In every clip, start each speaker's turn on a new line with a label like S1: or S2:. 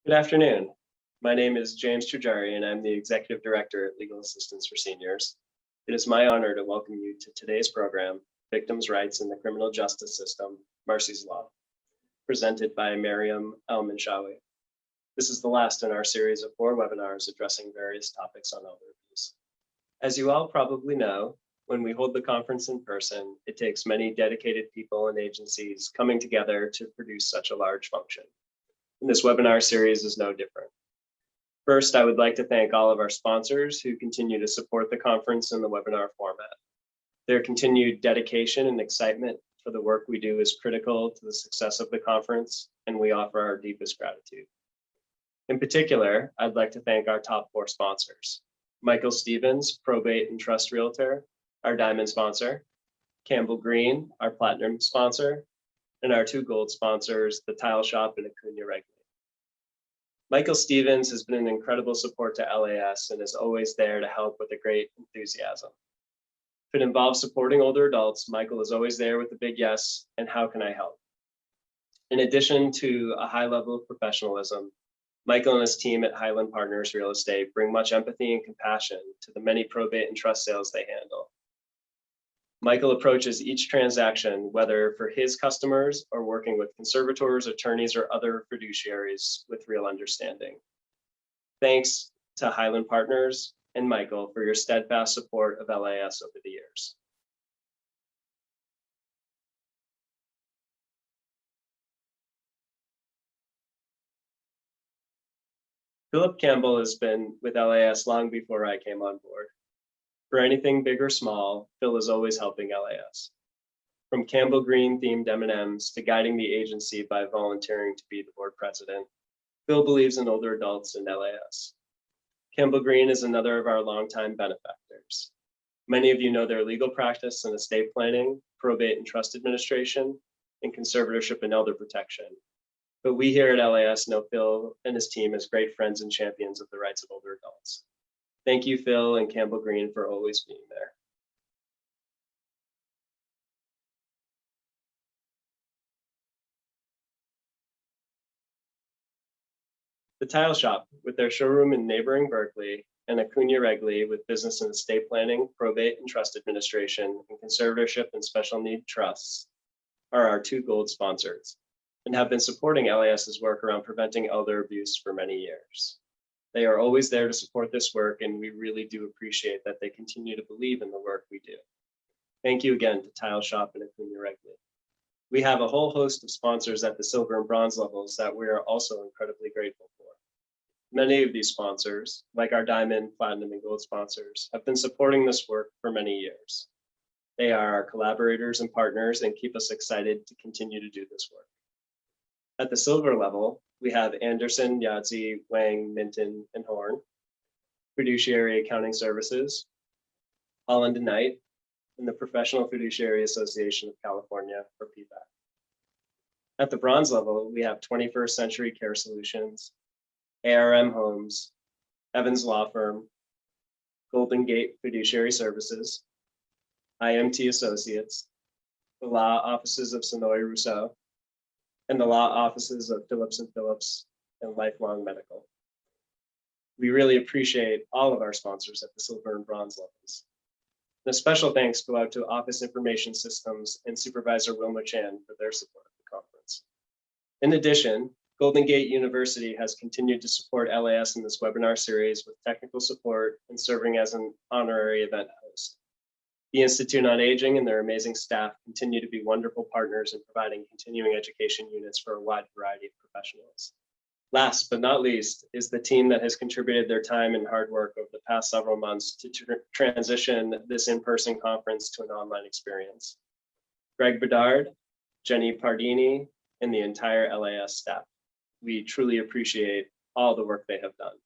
S1: Good afternoon. My name is James Trujari, and I'm the Executive Director at Legal Assistance for Seniors. It is my honor to welcome you to today's program, Victims' Rights in the Criminal Justice System, Marcy's Law, presented by Mariam El-Minshawi. This is the last in our series of 4 webinars addressing various topics on elder abuse. As you all probably know, when we hold the conference in person, it takes many dedicated people and agencies coming together to produce such a large function. And this webinar series is no different. First, I would like to thank all of our sponsors who continue to support the conference in the webinar format. Their continued dedication and excitement for the work we do is critical to the success of the conference, and we offer our deepest gratitude. In particular, I'd like to thank our top 4 sponsors: Michael Stevens, Probate and Trust Realtor, our Diamond sponsor; Campbell Green, our Platinum sponsor; and our 2 gold sponsors, the Tile Shop and Acuna Regularly. Michael Stevens has been an incredible support to LAS and is always there to help with a great enthusiasm. If it involves supporting older adults, Michael is always there with a big yes, and how can I help? In addition to a high level of professionalism, Michael and his team at Highland Partners Real Estate bring much empathy and compassion to the many probate and trust sales they handle. Michael approaches each transaction, whether for his customers or working with conservators, attorneys, or other fiduciaries, with real understanding. Thanks to Highland Partners and Michael for your steadfast support of LAS over the years. Philip Campbell has been with LAS long before I came on board. For anything big or small, Phil is always helping LAS. From Campbell Green themed M&Ms to guiding the agency by volunteering to be the board president, Phil believes in older adults and LAS. Campbell Green is another of our longtime benefactors. Many of you know their legal practice in estate planning, probate and trust administration, and conservatorship and elder protection. But we here at LAS know Phil and his team as great friends and champions of the rights of older adults. Thank you, Phil and Campbell Green, for always being there. The Tile Shop, with their showroom in neighboring Berkeley, and Acuna Regularly with business in estate planning, probate and trust administration, and conservatorship and special need trusts, are our 2 gold sponsors and have been supporting LAS's work around preventing elder abuse for many years. They are always there to support this work, and we really do appreciate that they continue to believe in the work we do. Thank you again to Tile Shop and Acuna Regularly. We have a whole host of sponsors at the silver and bronze levels that we are also incredibly grateful for. Many of these sponsors, like our diamond, platinum, and gold sponsors, have been supporting this work for many years. They are our collaborators and partners and keep us excited to continue to do this work. At the silver level, we have Anderson, Yahtzee, Wang, Minton, and Horn, Fiduciary Accounting Services, Holland and Knight, and the Professional Fiduciary Association of California, or PFAC. At the bronze level, we have 21st Century Care Solutions, ARM Homes, Evans Law Firm, Golden Gate Fiduciary Services, IMT Associates, the Law Offices of Sonoy Rousseau, and the law offices of Phillips & Phillips and Lifelong Medical. We really appreciate all of our sponsors at the silver and bronze levels. And a special thanks go out to Office Information Systems and Supervisor Wilma Chan for their support of the conference. In addition, Golden Gate University has continued to support LAS in this webinar series with technical support and serving as an honorary event host. The Institute on Aging and their amazing staff continue to be wonderful partners in providing continuing education units for a wide variety of professionals. Last but not least is the team that has contributed their time and hard work over the past several months to transition this in-person conference to an online experience. Greg Bedard, Jenny Pardini, and the entire LAS staff. We truly appreciate all the work they have done.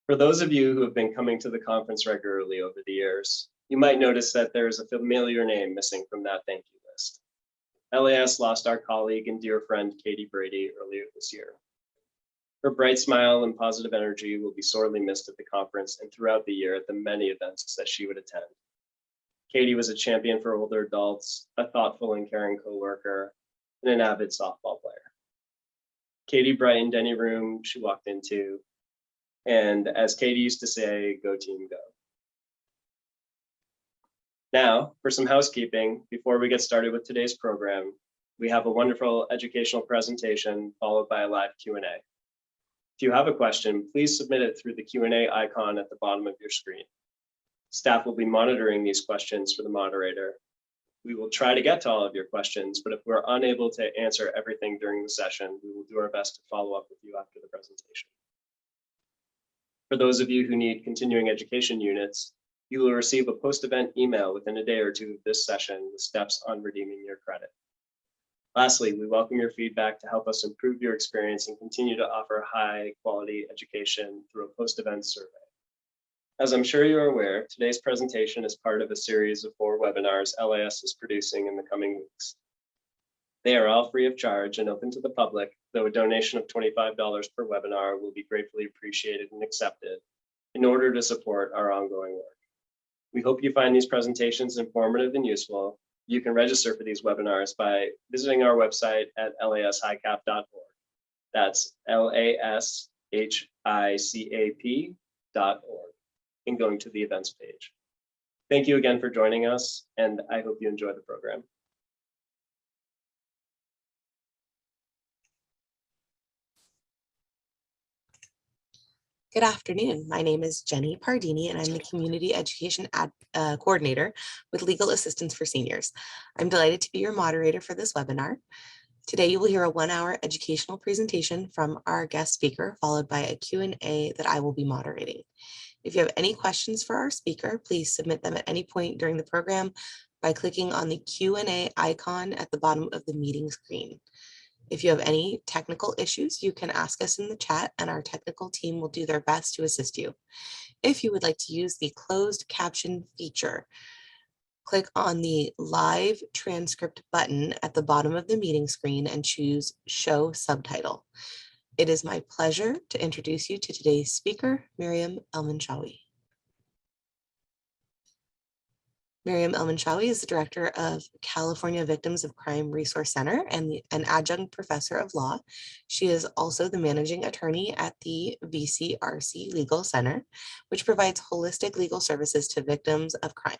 S1: For those of you who have been coming to the conference regularly over the years, you might notice that there is a familiar name missing from that thank you list. LAS lost our colleague and dear friend, Katie Brady, earlier this year. Her bright smile and positive energy will be sorely missed at the conference and throughout the year at the many events that she would attend. Katie was a champion for older adults, a thoughtful and caring coworker, and an avid softball player. Katie brightened any room she walked into. And as Katie used to say, go team, go. Now, for some housekeeping, before we get started with today's program, we have a wonderful educational presentation followed by a live Q&A. If you have a question, please submit it through the Q&A icon at the bottom of your screen. Staff will be monitoring these questions for the moderator. We will try to get to all of your questions, but if we're unable to answer everything during the session, we will do our best to follow up with you after the presentation. For those of you who need continuing education units, you will receive a post-event email within a day or two of this session with steps on redeeming your credit. Lastly, we welcome your feedback to help us improve your experience and continue to offer high quality education through a post-event survey. As I'm sure you're aware, today's presentation is part of a series of 4 webinars LAS is producing in the coming weeks. They are all free of charge and open to the public, though a donation of $25 per webinar will be gratefully appreciated and accepted in order to support our ongoing work. We hope you find these presentations informative and useful. You can register for these webinars by visiting our website at lashighcap.org. That's LASHICAP.org, and going to the events page. Thank you again for joining us, and I hope you enjoy the program.
S2: Good afternoon. My name is Jenny Pardini, and I'm the Community Education Coordinator with Legal Assistance for Seniors. I'm delighted to be your moderator for this webinar. Today, you will hear a 1-hour educational presentation from our guest speaker, followed by a Q&A that I will be moderating. If you have any questions for our speaker, please submit them at any point during the program by clicking on the Q&A icon at the bottom of the meeting screen. If you have any technical issues, you can ask us in the chat and our technical team will do their best to assist you. If you would like to use the closed caption feature, click on the live transcript button at the bottom of the meeting screen and choose Show Subtitle. It is my pleasure to introduce you to today's speaker, Miriam Elmanshawi. Miriam Elmanshawi is the Director of California Victims of Crime Resource Center and an adjunct professor of law. She is also the managing attorney at the VCRC Legal Center, which provides holistic legal services to victims of crime.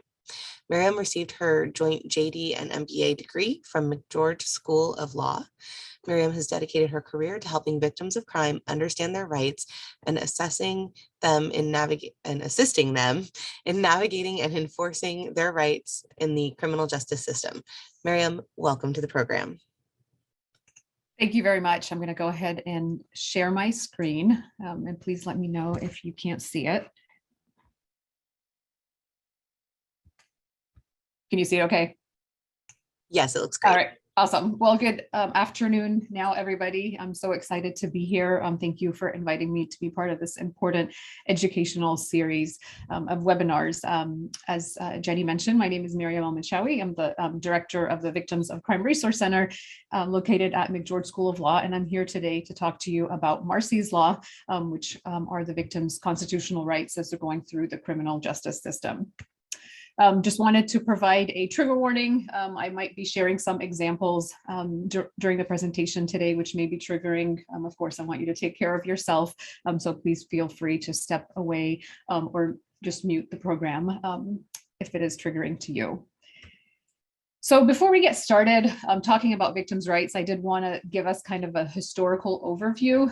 S2: Miriam received her joint JD and MBA degree from McGeorge School of Law. Miriam has dedicated her career to helping victims of crime understand their rights and assisting them in navigating and enforcing their rights in the criminal justice system. Miriam, welcome to the program.
S3: Thank you very much. I'm going to go ahead and share my screen, and please let me know if you can't see it. Can you see it okay?
S2: Yes, it looks great.
S3: All right. Awesome. Well, good afternoon now, everybody. I'm so excited to be here. Thank you for inviting me to be part of this important educational series of webinars. As Jenny mentioned, my name is Miriam Elmanshawi. I'm the Director of the Victims of Crime Resource Center located at McGeorge School of Law. And I'm here today to talk to you about Marcy's Law, which are the victims' constitutional rights as they're going through the criminal justice system. Just wanted to provide a trigger warning. I might be sharing some examples during the presentation today, which may be triggering. Of course, I want you to take care of yourself. So please feel free to step away or just mute the program if it is triggering to you. So before we get started talking about victims' rights, I did want to give us kind of a historical overview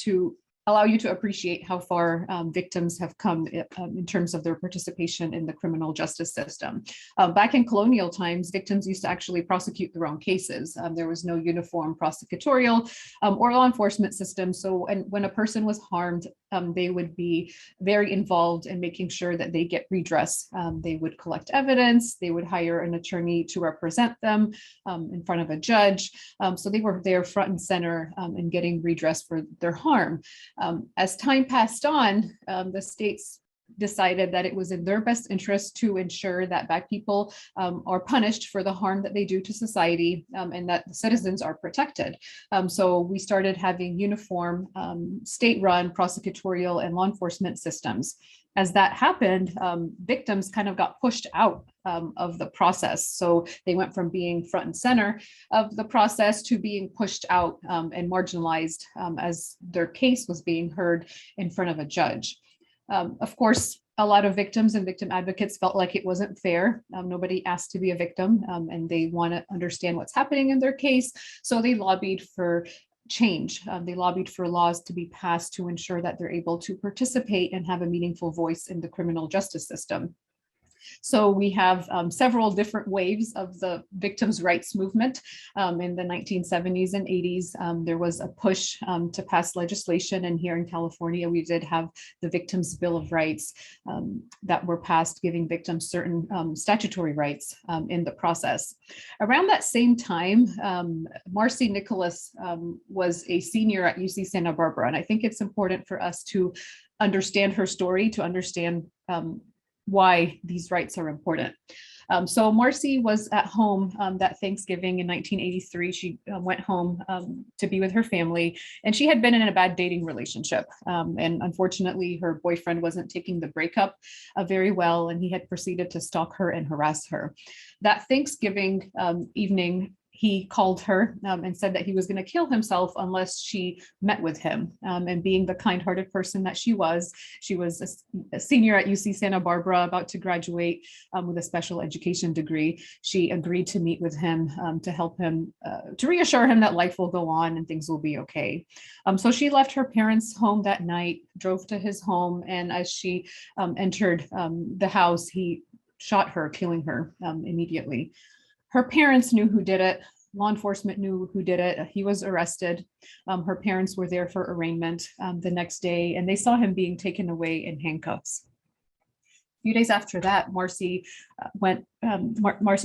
S3: to allow you to appreciate how far victims have come in terms of their participation in the criminal justice system. Back in colonial times, victims used to actually prosecute their own cases. There was no uniform prosecutorial or law enforcement system. So when a person was harmed, they would be very involved in making sure that they get redress. They would collect evidence, they would hire an attorney to represent them in front of a judge. So they were there front and center in getting redress for their harm. As time passed on, the states decided that it was in their best interest to ensure that Black people are punished for the harm that they do to society, and that the citizens are protected. So we started having uniform state-run prosecutorial and law enforcement systems. As that happened, victims kind of got pushed out of the process. So they went from being front and center of the process to being pushed out and marginalized as their case was being heard in front of a judge. Of course, a lot of victims and victim advocates felt like it wasn't fair. Nobody asked to be a victim, and they want to understand what's happening in their case. So they lobbied for change. They lobbied for laws to be passed to ensure that they're able to participate and have a meaningful voice in the criminal justice system. So we have several different waves of the victims' rights movement. In the 1970s and 80s, there was a push to pass legislation. And here in California, we did have the Victims' Bill of Rights that were passed, giving victims certain statutory rights in the process. Around that same time, Marcy Nicholas was a senior at UC Santa Barbara. And I think it's important for us to understand her story, to understand why these rights are important. So Marcy was at home that Thanksgiving in 1983. She went home to be with her family, and she had been in a bad dating relationship. And unfortunately, her boyfriend wasn't taking the breakup very well, and he had proceeded to stalk her and harass her. That Thanksgiving evening, he called her and said that he was going to kill himself unless she met with him. And being the kind-hearted person that she was a senior at UC Santa Barbara, about to graduate with a special education degree. She agreed to meet with him to help him, to reassure him that life will go on and things will be okay. So she left her parents' home that night, drove to his home, and as she entered the house, he shot her, killing her immediately. Her parents knew who did it. Law enforcement knew who did it. He was arrested. Her parents were there for arraignment the next day, and they saw him being taken away in handcuffs. A few days after that, Marcy's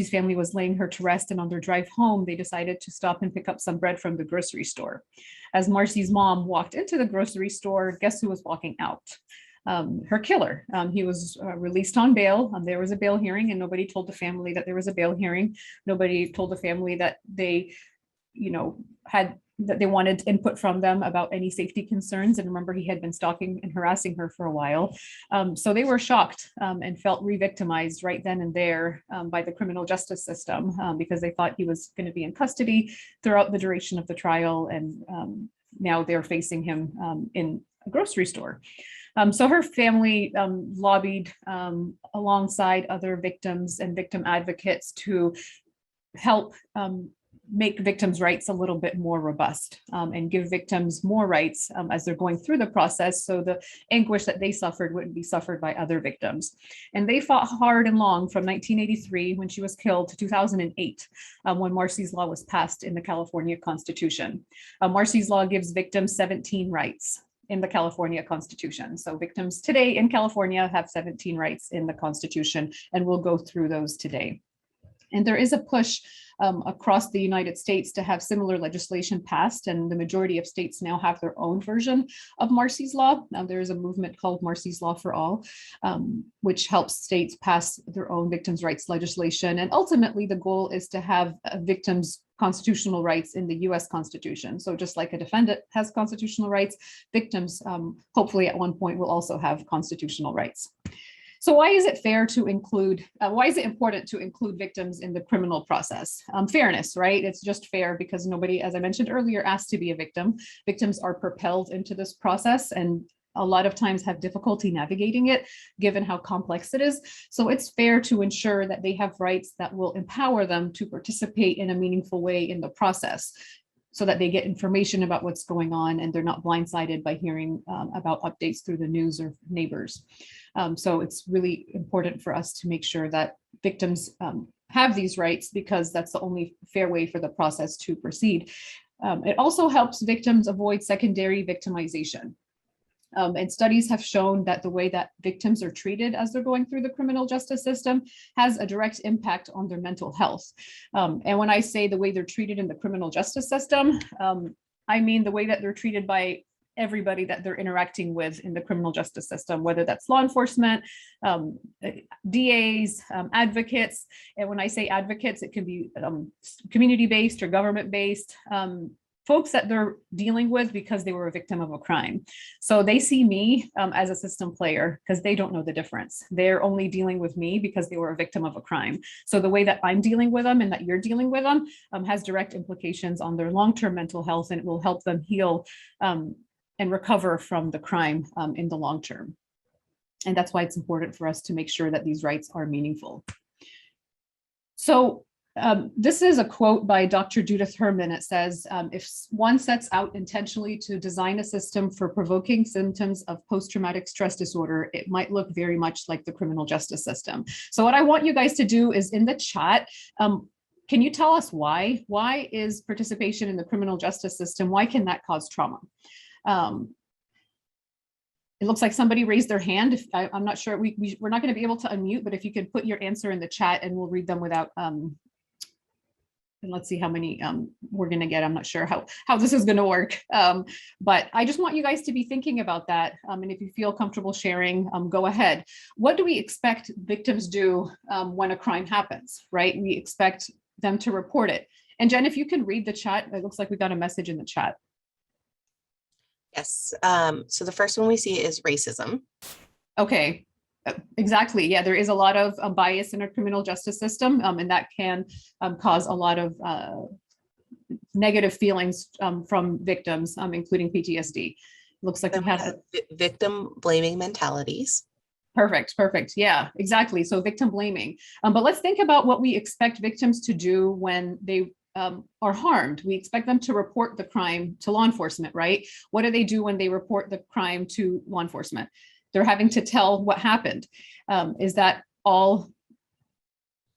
S3: family was laying her to rest, and on their drive home, they decided to stop and pick up some bread from the grocery store. As Marcy's mom walked into the grocery store, guess who was walking out? Her killer. He was released on bail. There was a bail hearing, and nobody told the family that there was a bail hearing. Nobody told the family that they, that they wanted input from them about any safety concerns. And remember, he had been stalking and harassing her for a while. So they were shocked and felt re-victimized right then and there by the criminal justice system because they thought he was going to be in custody throughout the duration of the trial. And now they're facing him in a grocery store. So her family lobbied alongside other victims and victim advocates to help make victims' rights a little bit more robust and give victims more rights as they're going through the process, so the anguish that they suffered wouldn't be suffered by other victims. And they fought hard and long from 1983, when she was killed, to 2008, when Marcy's Law was passed in the California Constitution. Marcy's Law gives victims 17 rights in the California Constitution. So victims today in California have 17 rights in the Constitution, and we'll go through those today. And there is a push across the United States to have similar legislation passed, and the majority of states now have their own version of Marcy's Law. There is a movement called Marcy's Law for All, which helps states pass their own victims' rights legislation. And ultimately, the goal is to have victims' constitutional rights in the US Constitution. So just like a defendant has constitutional rights, victims hopefully at one point will also have constitutional rights. So why is it fair to include, why is it important to include victims in the criminal process? Fairness, right? It's just fair because nobody, as I mentioned earlier, asked to be a victim. Victims are propelled into this process and a lot of times have difficulty navigating it, given how complex it is. So it's fair to ensure that they have rights that will empower them to participate in a meaningful way in the process, so that they get information about what's going on and they're not blindsided by hearing about updates through the news or neighbors. So it's really important for us to make sure that victims have these rights, because that's the only fair way for the process to proceed. It also helps victims avoid secondary victimization. And studies have shown that the way that victims are treated as they're going through the criminal justice system has a direct impact on their mental health. And when I say the way they're treated in the criminal justice system, I mean the way that they're treated by everybody that they're interacting with in the criminal justice system, whether that's law enforcement, DAs, advocates. And when I say advocates, it can be community-based or government-based, folks that they're dealing with because they were a victim of a crime. So they see me as a system player because they don't know the difference. They're only dealing with me because they were a victim of a crime. So the way that I'm dealing with them and that you're dealing with them has direct implications on their long-term mental health, and it will help them heal and recover from the crime in the long term. And that's why it's important for us to make sure that these rights are meaningful. So this is a quote by Dr. Judith Herman. It says, if one sets out intentionally to design a system for provoking symptoms of post-traumatic stress disorder, it might look very much like the criminal justice system. So what I want you guys to do is in the chat, can you tell us why? Why is participation in the criminal justice system, why can that cause trauma? It looks like somebody raised their hand. I'm not sure, we're not going to be able to unmute, but if you could put your answer in the chat and we'll read them without, and let's see how many we're going to get. I'm not sure how this is going to work. But I just want you guys to be thinking about that. And if you feel comfortable sharing, go ahead. What do we expect victims do when a crime happens, right? We expect them to report it. And Jen, if you can read the chat, it looks like we got a message in the chat.
S2: Yes. So the first one we see is racism.
S3: Okay. Exactly. Yeah, there is a lot of bias in our criminal justice system, and that can cause a lot of negative feelings from victims, including PTSD. Looks like we have
S2: victim blaming mentalities.
S3: Perfect. Yeah, exactly. So victim blaming. But let's think about what we expect victims to do when they are harmed. We expect them to report the crime to law enforcement, right? What do they do when they report the crime to law enforcement? They're having to tell what happened. Is that all?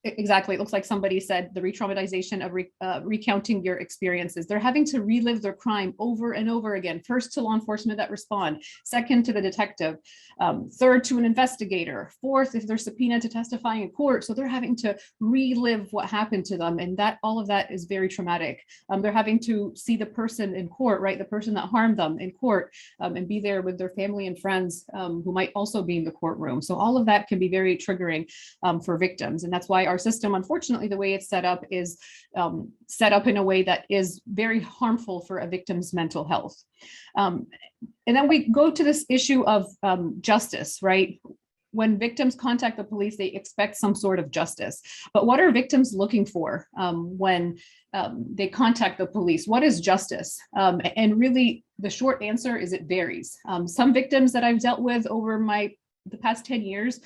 S3: Exactly. It looks like somebody said the re-traumatization of recounting your experiences. They're having to relive their crime over and over again. First to law enforcement that respond, second to the detective, third to an investigator, fourth if they're subpoenaed to testify in court. So they're having to relive what happened to them, and that all of that is very traumatic. They're having to see the person in court, right? The person that harmed them in court, and be there with their family and friends who might also be in the courtroom. So all of that can be very triggering for victims, and that's why our system, unfortunately, the way it's set up is set up in a way that is very harmful for a victim's mental health. And then we go to this issue of justice, right? When victims contact the police, they expect some sort of justice. But what are victims looking for when they contact the police? What is justice? And really, the short answer is it varies. Some victims that I've dealt with over the past 10 years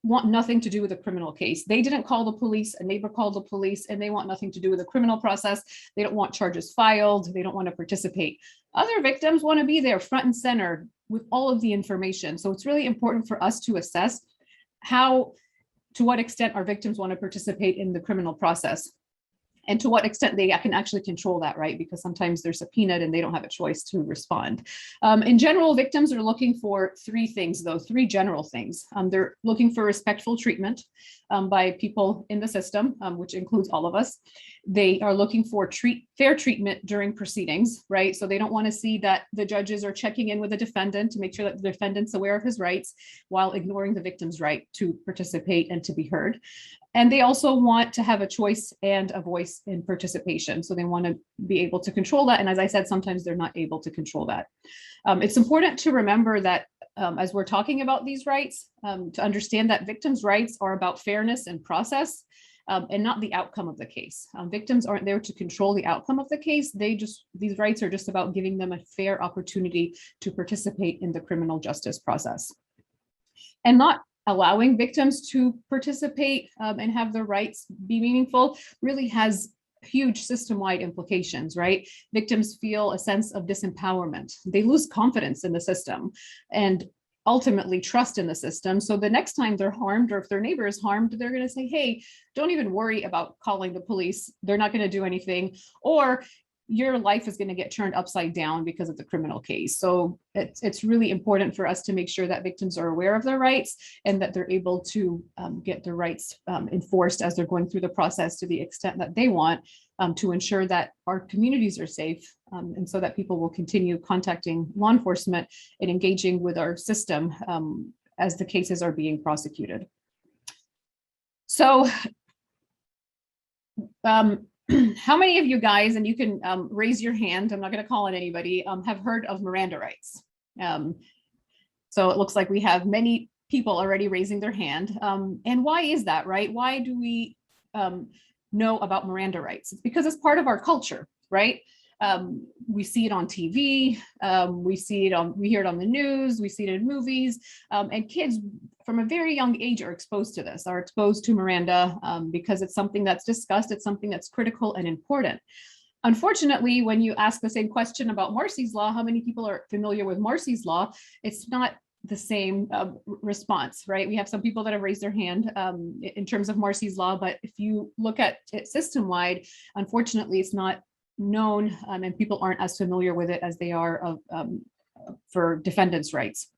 S3: want nothing to do with a criminal case. They didn't call the police, a neighbor called the police, and they want nothing to do with the criminal process. They don't want charges filed. They don't want to participate. Other victims want to be there front and center with all of the information. So it's really important for us to assess to what extent our victims want to participate in the criminal process, and to what extent they can actually control that, right? Because sometimes they're subpoenaed and they don't have a choice to respond. In general, victims are looking for three things, though, three general things. They're looking for respectful treatment by people in the system, which includes all of us. They are looking for fair treatment during proceedings, right? So they don't want to see that the judges are checking in with the defendant to make sure that the defendant's aware of his rights while ignoring the victim's right to participate and to be heard. And they also want to have a choice and a voice in participation. So they want to be able to control that. And as I said, sometimes they're not able to control that. It's important to remember that as we're talking about these rights, to understand that victims' rights are about fairness and process, and not the outcome of the case. Victims aren't there to control the outcome of the case. These rights are just about giving them a fair opportunity to participate in the criminal justice process. And not allowing victims to participate and have their rights be meaningful really has huge system-wide implications, right? Victims feel a sense of disempowerment. They lose confidence in the system and ultimately trust in the system. So the next time they're harmed, or if their neighbor is harmed, they're going to say, hey, don't even worry about calling the police. They're not going to do anything. Or your life is going to get turned upside down because of the criminal case. So it's really important for us to make sure that victims are aware of their rights and that they're able to get their rights enforced as they're going through the process to the extent that they want, to ensure that our communities are safe, and so that people will continue contacting law enforcement and engaging with our system as the cases are being prosecuted. So how many of you guys, and you can raise your hand, I'm not going to call on anybody, have heard of Miranda Rights? So it looks like we have many people already raising their hand. And why is that, right? Why do we know about Miranda Rights? It's because it's part of our culture, right? We see it on TV, we hear it on the news, we see it in movies, and kids from a very young age are exposed to this, are exposed to Miranda because it's something that's discussed, it's something that's critical and important. Unfortunately, when you ask the same question about Marcy's Law, how many people are familiar with Marcy's Law? It's not the same response, right? We have some people that have raised their hand in terms of Marcy's Law, but if you look at it system-wide, unfortunately, it's not known and people aren't as familiar with it as they are for defendants' rights.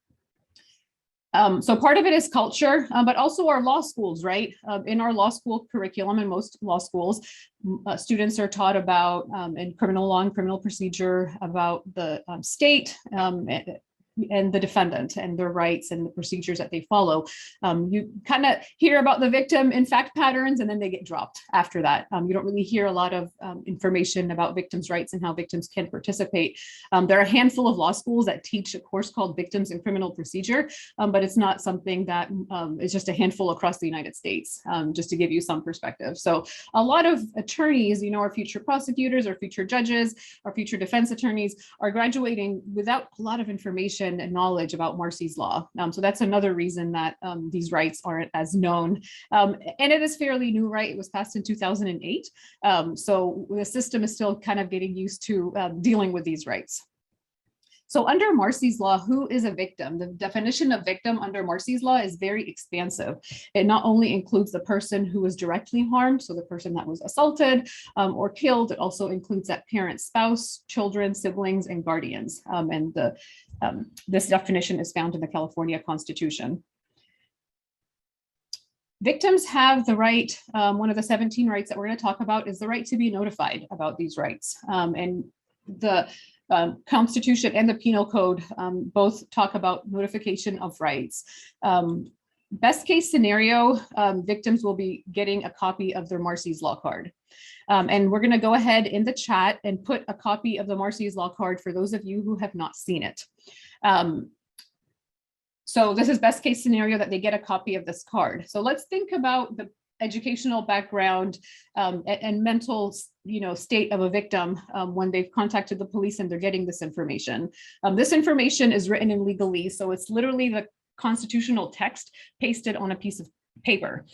S3: So part of it is culture, but also our law schools, right? In our law school curriculum, in most law schools, students are taught about in criminal law and criminal procedure about the state and the defendant and their rights and the procedures that they follow. You kind of hear about the victim in fact patterns and then they get dropped after that. You don't really hear a lot of information about victims' rights and how victims can participate. There are a handful of law schools that teach a course called Victims in Criminal Procedure, but it's not something that is just a handful across the United States, just to give you some perspective. So a lot of attorneys, our future prosecutors, our future judges, our future defense attorneys are graduating without a lot of information and knowledge about Marcy's Law. So that's another reason that these rights aren't as known. And it is fairly new, right? It was passed in 2008. So the system is still kind of getting used to dealing with these rights. So under Marcy's Law, who is a victim? The definition of victim under Marcy's Law is very expansive. It not only includes the person who was directly harmed, so the person that was assaulted or killed, it also includes that parent, spouse, children, siblings, and guardians. This definition is found in the California Constitution. Victims have the right, one of the 17 rights that we're going to talk about is the right to be notified about these rights. And the Constitution and the Penal Code both talk about notification of rights. Best case scenario, victims will be getting a copy of their Marcy's Law card. And we're going to go ahead in the chat and put a copy of the Marcy's Law card for those of you who have not seen it. So this is best case scenario that they get a copy of this card. So let's think about the educational background and mental state of a victim when they've contacted the police and they're getting this information. This information is written in legalese, so it's literally the constitutional text pasted on a piece of paper.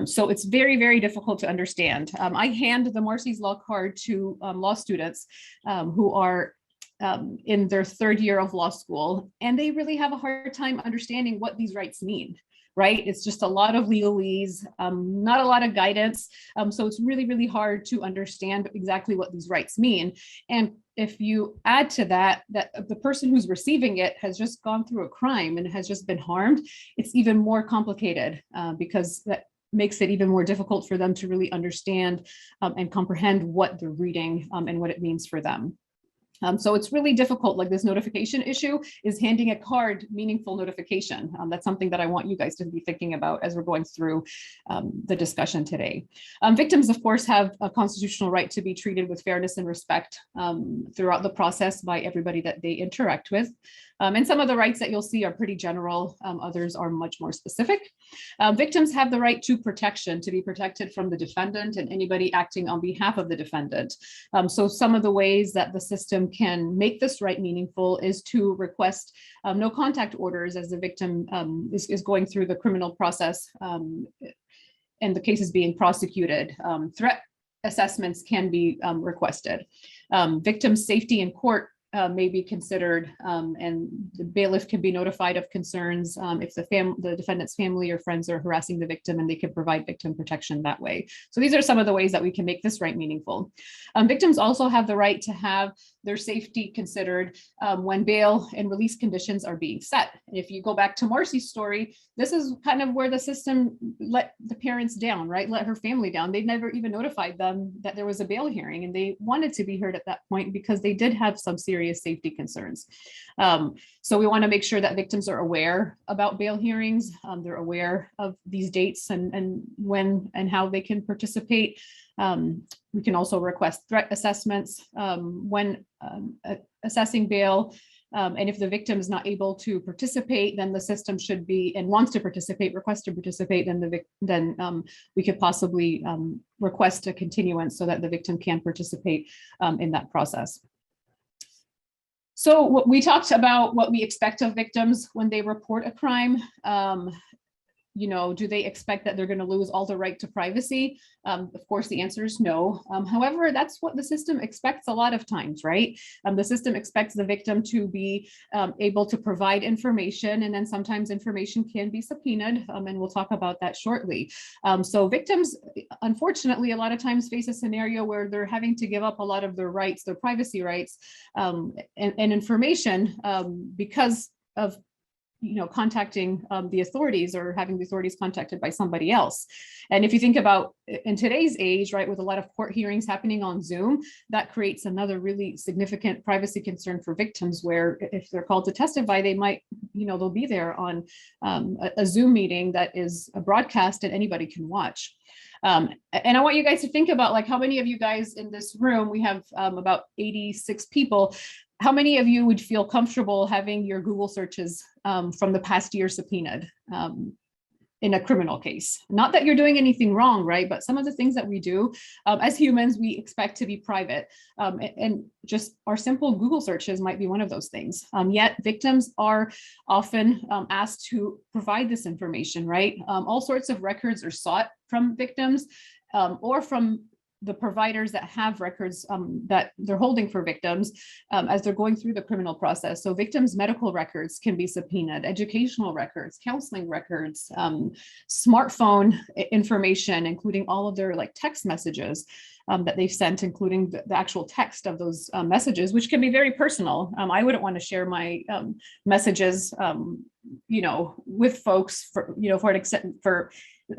S3: So it's very, very difficult to understand. I hand the Marcy's Law card to law students who are in their third year of law school, and they really have a hard time understanding what these rights mean. Right? It's just a lot of legalese, not a lot of guidance. So it's really, really hard to understand exactly what these rights mean. And if you add to that, that the person who's receiving it has just gone through a crime and has just been harmed, it's even more complicated because that makes it even more difficult for them to really understand and comprehend what they're reading and what it means for them. So it's really difficult, like this notification issue is handing a card meaningful notification. That's something that I want you guys to be thinking about as we're going through the discussion today. Victims, of course, have a constitutional right to be treated with fairness and respect throughout the process by everybody that they interact with. And some of the rights that you'll see are pretty general, others are much more specific. Victims have the right to protection, to be protected from the defendant and anybody acting on behalf of the defendant. So some of the ways that the system can make this right meaningful is to request no contact orders as the victim is going through the criminal process and the case is being prosecuted. Threat assessments can be requested. Victim safety in court may be considered, and the bailiff can be notified of concerns if the defendant's family or friends are harassing the victim, and they can provide victim protection that way. So these are some of the ways that we can make this right meaningful. Victims also have the right to have their safety considered when bail and release conditions are being set If you go back to Marcy's story, this is kind of where the system let the parents down, right? Let her family down. They never even notified them that there was a bail hearing, and they wanted to be heard at that point because they did have some serious safety concerns. So we want to make sure that victims are aware about bail hearings. They're aware of these dates and when and how they can participate. We can also request threat assessments when assessing bail. And if the victim is not able to participate, then the system should be, and wants to participate, request to participate, then we could possibly request a continuance so that the victim can participate in that process. So we talked about what we expect of victims when they report a crime. You know, do they expect that they're going to lose all the right to privacy? Of course, the answer is no. However, that's what the system expects a lot of times, right? The system expects the victim to be able to provide information, and then sometimes information can be subpoenaed, and we'll talk about that shortly. So victims, unfortunately, a lot of times face a scenario where they're having to give up a lot of their rights, their privacy rights, and information because of contacting the authorities or having the authorities contacted by somebody else. And if you think about in today's age, right, with a lot of court hearings happening on Zoom, that creates another really significant privacy concern for victims, where if they're called to testify, they might, they'll be there on a Zoom meeting that is a broadcast and anybody can watch. And I want you guys to think about, like, how many of you guys in this room, we have about 86 people, how many of you would feel comfortable having your Google searches from the past year subpoenaed in a criminal case? Not that you're doing anything wrong, right? But some of the things that we do as humans, we expect to be private. And just our simple Google searches might be one of those things. Yet victims are often asked to provide this information, right? All sorts of records are sought from victims or from the providers that have records that they're holding for victims as they're going through the criminal process. So victims' medical records can be subpoenaed, educational records, counseling records, smartphone information, including all of their text messages that they've sent, including the actual text of those messages, which can be very personal. I wouldn't want to share my messages, with folks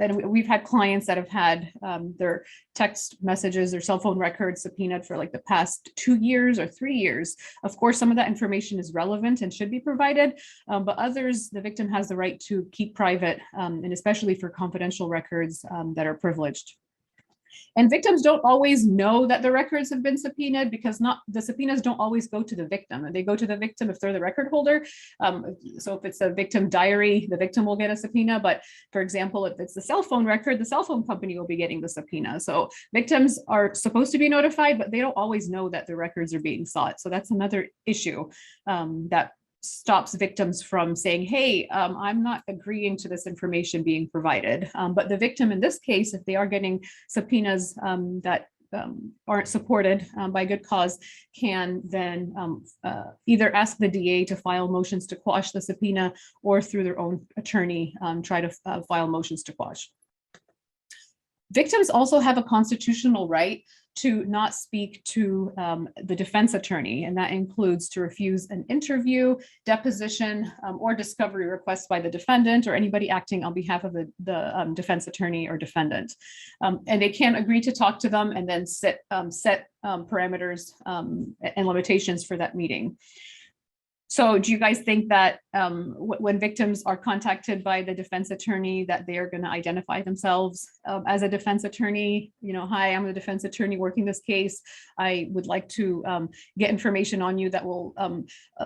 S3: and we've had clients that have had their text messages or cell phone records subpoenaed for the past 2 years or 3 years. Of course, some of that information is relevant and should be provided, but others, the victim has the right to keep private, and especially for confidential records that are privileged. And victims don't always know that the records have been subpoenaed, because the subpoenas don't always go to the victim, and they go to the victim if they're the record holder. So if it's a victim diary, the victim will get a subpoena. But for example, if it's the cell phone record, the cell phone company will be getting the subpoena. So victims are supposed to be notified, but they don't always know that the records are being sought. So that's another issue that stops victims from saying, hey, I'm not agreeing to this information being provided. But the victim in this case, if they are getting subpoenas that aren't supported by good cause, can then either ask the DA to file motions to quash the subpoena, or through their own attorney try to file motions to quash. Victims also have a constitutional right to not speak to the defense attorney, and that includes to refuse an interview, deposition, or discovery request by the defendant or anybody acting on behalf of the defense attorney or defendant. And they can agree to talk to them and then set parameters and limitations for that meeting. So do you guys think that when victims are contacted by the defense attorney, that they are going to identify themselves as a defense attorney? Hi, I'm the defense attorney working this case. I would like to get information on you that will,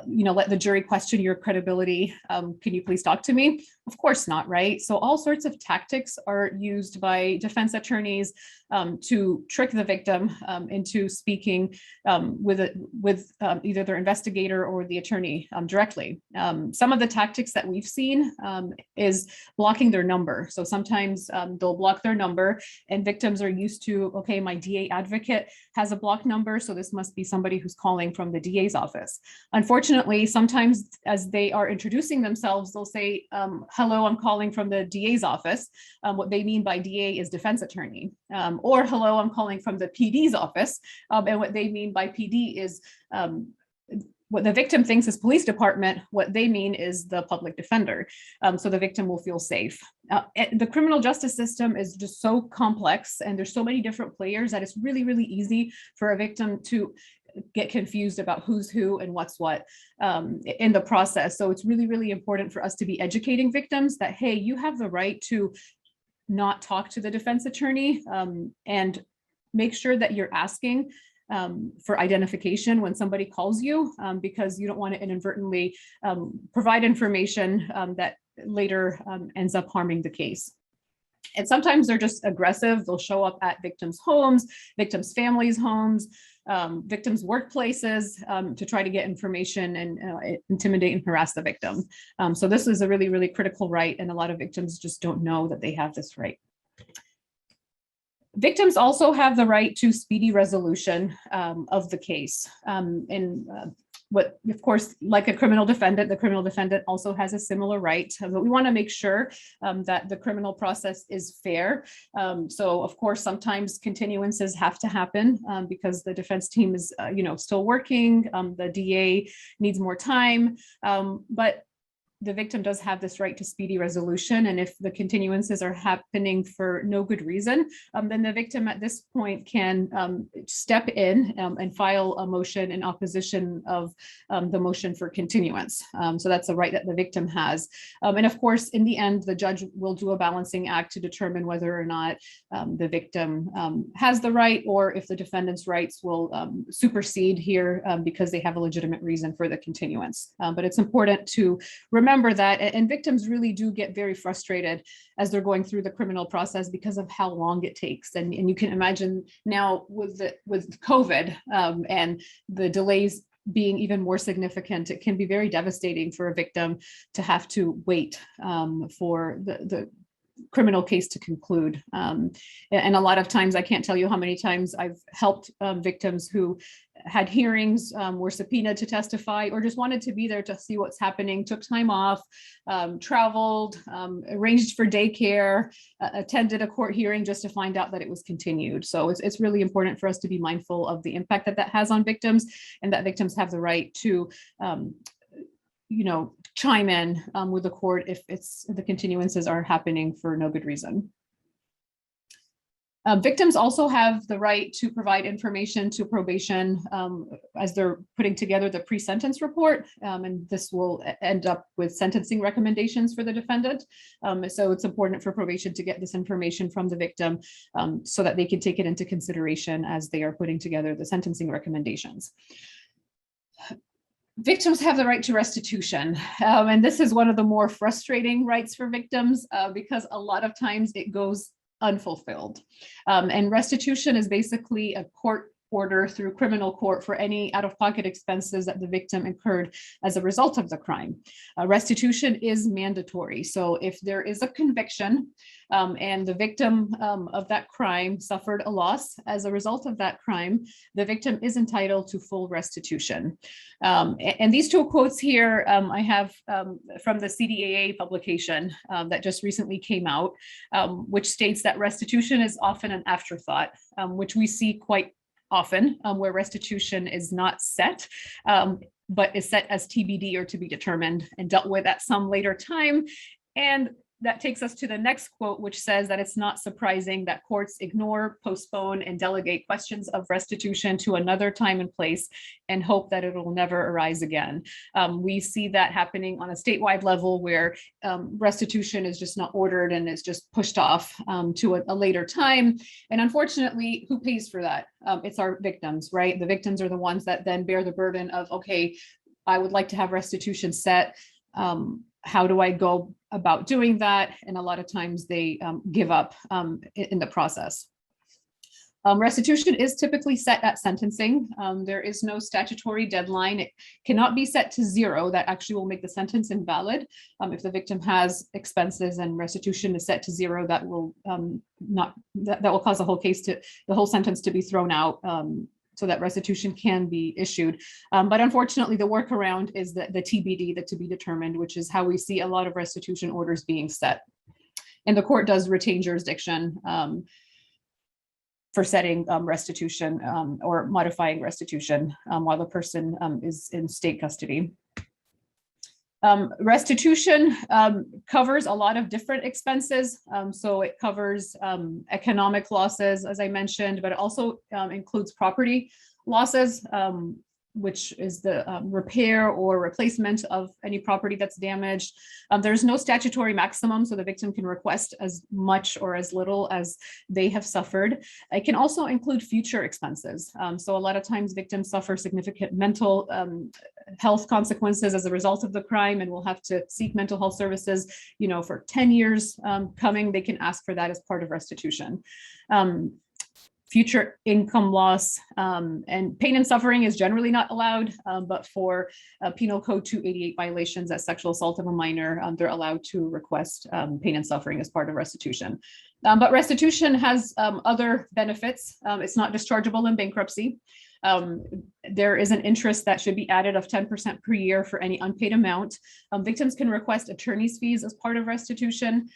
S3: let the jury question your credibility. Can you please talk to me? Of course not, right? So all sorts of tactics are used by defense attorneys to trick the victim into speaking with either their investigator or the attorney directly. Some of the tactics that we've seen is blocking their number. So sometimes they'll block their number, and victims are used to, okay, my DA advocate has a blocked number, so this must be somebody who's calling from the DA's office. Unfortunately, sometimes as they are introducing themselves, they'll say, hello, I'm calling from the DA's office. What they mean by DA is defense attorney. Or hello, I'm calling from the PD's office. And what they mean by PD is what the victim thinks is police department, what they mean is the public defender. So the victim will feel safe. The criminal justice system is just so complex and there's so many different players that it's really, really easy for a victim to get confused about who's who and what's what in the process. So it's really, really important for us to be educating victims that, hey, you have the right to not talk to the defense attorney and make sure that you're asking for identification when somebody calls you, because you don't want to inadvertently provide information that later ends up harming the case. And sometimes they're just aggressive. They'll show up at victims' homes, victims' families' homes, victims' workplaces to try to get information and intimidate and harass the victim. So this is a really, really critical right, and a lot of victims just don't know that they have this right. Victims also have the right to speedy resolution of the case. What, of course, like a criminal defendant, the criminal defendant also has a similar right, but we want to make sure that the criminal process is fair. So, of course, sometimes continuances have to happen because the defense team is, still working. The DA needs more time, but the victim does have this right to speedy resolution. And if the continuances are happening for no good reason, then the victim at this point can step in and file a motion in opposition of the motion for continuance. So that's a right that the victim has. And of course, in the end, the judge will do a balancing act to determine whether or not the victim has the right, or if the defendant's rights will supersede here because they have a legitimate reason for the continuance. But it's important to remember that, and victims really do get very frustrated as they're going through the criminal process because of how long it takes. And you can imagine now with COVID and the delays being even more significant, it can be very devastating for a victim to have to wait for the criminal case to conclude. And a lot of times, I can't tell you how many times I've helped victims who had hearings, were subpoenaed to testify, or just wanted to be there to see what's happening, took time off, traveled, arranged for daycare, attended a court hearing just to find out that it was continued. So it's really important for us to be mindful of the impact that has on victims, and that victims have the right to chime in with the court if the continuances are happening for no good reason. Victims also have the right to provide information to probation as they're putting together the pre-sentence report, and this will end up with sentencing recommendations for the defendant. So it's important for probation to get this information from the victim so that they can take it into consideration as they are putting together the sentencing recommendations. Victims have the right to restitution, and this is one of the more frustrating rights for victims because a lot of times it goes unfulfilled. And restitution is basically a court order through criminal court for any out-of-pocket expenses that the victim incurred as a result of the crime. Restitution is mandatory. So if there is a conviction and the victim of that crime suffered a loss as a result of that crime, the victim is entitled to full restitution. And these two quotes here I have from the CDAA publication that just recently came out, which states that restitution is often an afterthought, which we see quite often where restitution is not set, but is set as TBD, or to be determined, and dealt with at some later time. And that takes us to the next quote, which says that it's not surprising that courts ignore, postpone, and delegate questions of restitution to another time and place and hope that it will never arise again. We see that happening on a statewide level where restitution is just not ordered and it's just pushed off to a later time. And unfortunately, who pays for that? It's our victims, right? The victims are the ones that then bear the burden of, okay, I would like to have restitution set. How do I go about doing that? And a lot of times they give up in the process. Restitution is typically set at sentencing. There is no statutory deadline. It cannot be set to zero. That actually will make the sentence invalid. If the victim has expenses and restitution is set to zero, that will that will cause the whole sentence to be thrown out. So that restitution can be issued. But unfortunately, the workaround is the TBD, the to be determined, which is how we see a lot of restitution orders being set. And the court does retain jurisdiction for setting restitution or modifying restitution while the person is in state custody. Restitution covers a lot of different expenses. So it covers economic losses, as I mentioned, but it also includes property losses, which is the repair or replacement of any property that's damaged. There's no statutory maximum, so the victim can request as much or as little as they have suffered. It can also include future expenses. So a lot of times victims suffer significant mental health consequences as a result of the crime and will have to seek mental health services, for 10 years coming. They can ask for that as part of restitution. Future income loss and pain and suffering is generally not allowed, but for Penal Code 288 violations as sexual assault of a minor, they're allowed to request pain and suffering as part of restitution. But restitution has other benefits. It's not dischargeable in bankruptcy. There is an interest that should be added of 10% per year for any unpaid amount. Victims can request attorney's fees as part of restitution.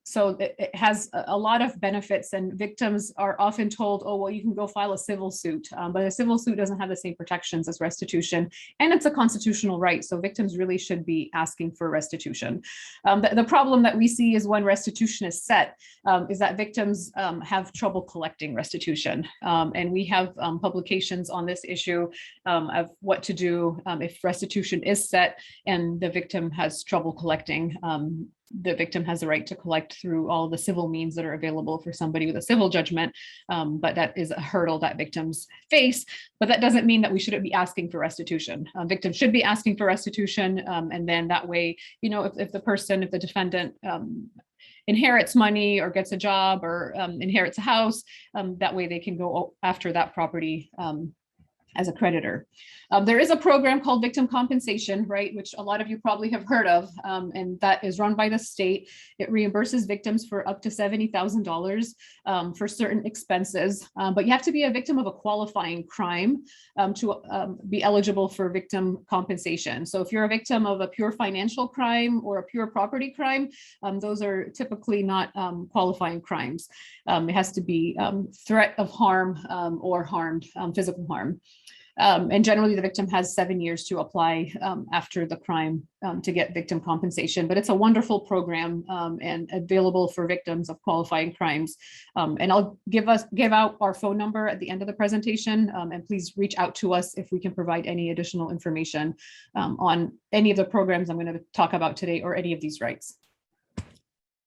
S3: So it has a lot of benefits, and victims are often told, oh, well, you can go file a civil suit, but a civil suit doesn't have the same protections as restitution, and it's a constitutional right. So victims really should be asking for restitution. The problem that we see is when restitution is set, is that victims have trouble collecting restitution. And we have publications on this issue of what to do if restitution is set and the victim has trouble collecting. The victim has the right to collect through all the civil means that are available for somebody with a civil judgment, but that is a hurdle that victims face. But that doesn't mean that we shouldn't be asking for restitution. Victims should be asking for restitution, and then that way, if the defendant inherits money or gets a job or inherits a house, that way they can go after that property as a creditor. There is a program called victim compensation, right, which a lot of you probably have heard of, and that is run by the state. It reimburses victims for up to $70,000 for certain expenses, but you have to be a victim of a qualifying crime to be eligible for victim compensation. So if you're a victim of a pure financial crime or a pure property crime, those are typically not qualifying crimes. It has to be threat of harm or harmed, physical harm. And generally the victim has 7 years to apply after the crime to get victim compensation, but it's a wonderful program and available for victims of qualifying crimes. And I'll give out our phone number at the end of the presentation, and please reach out to us if we can provide any additional information on any of the programs I'm going to talk about today or any of these rights.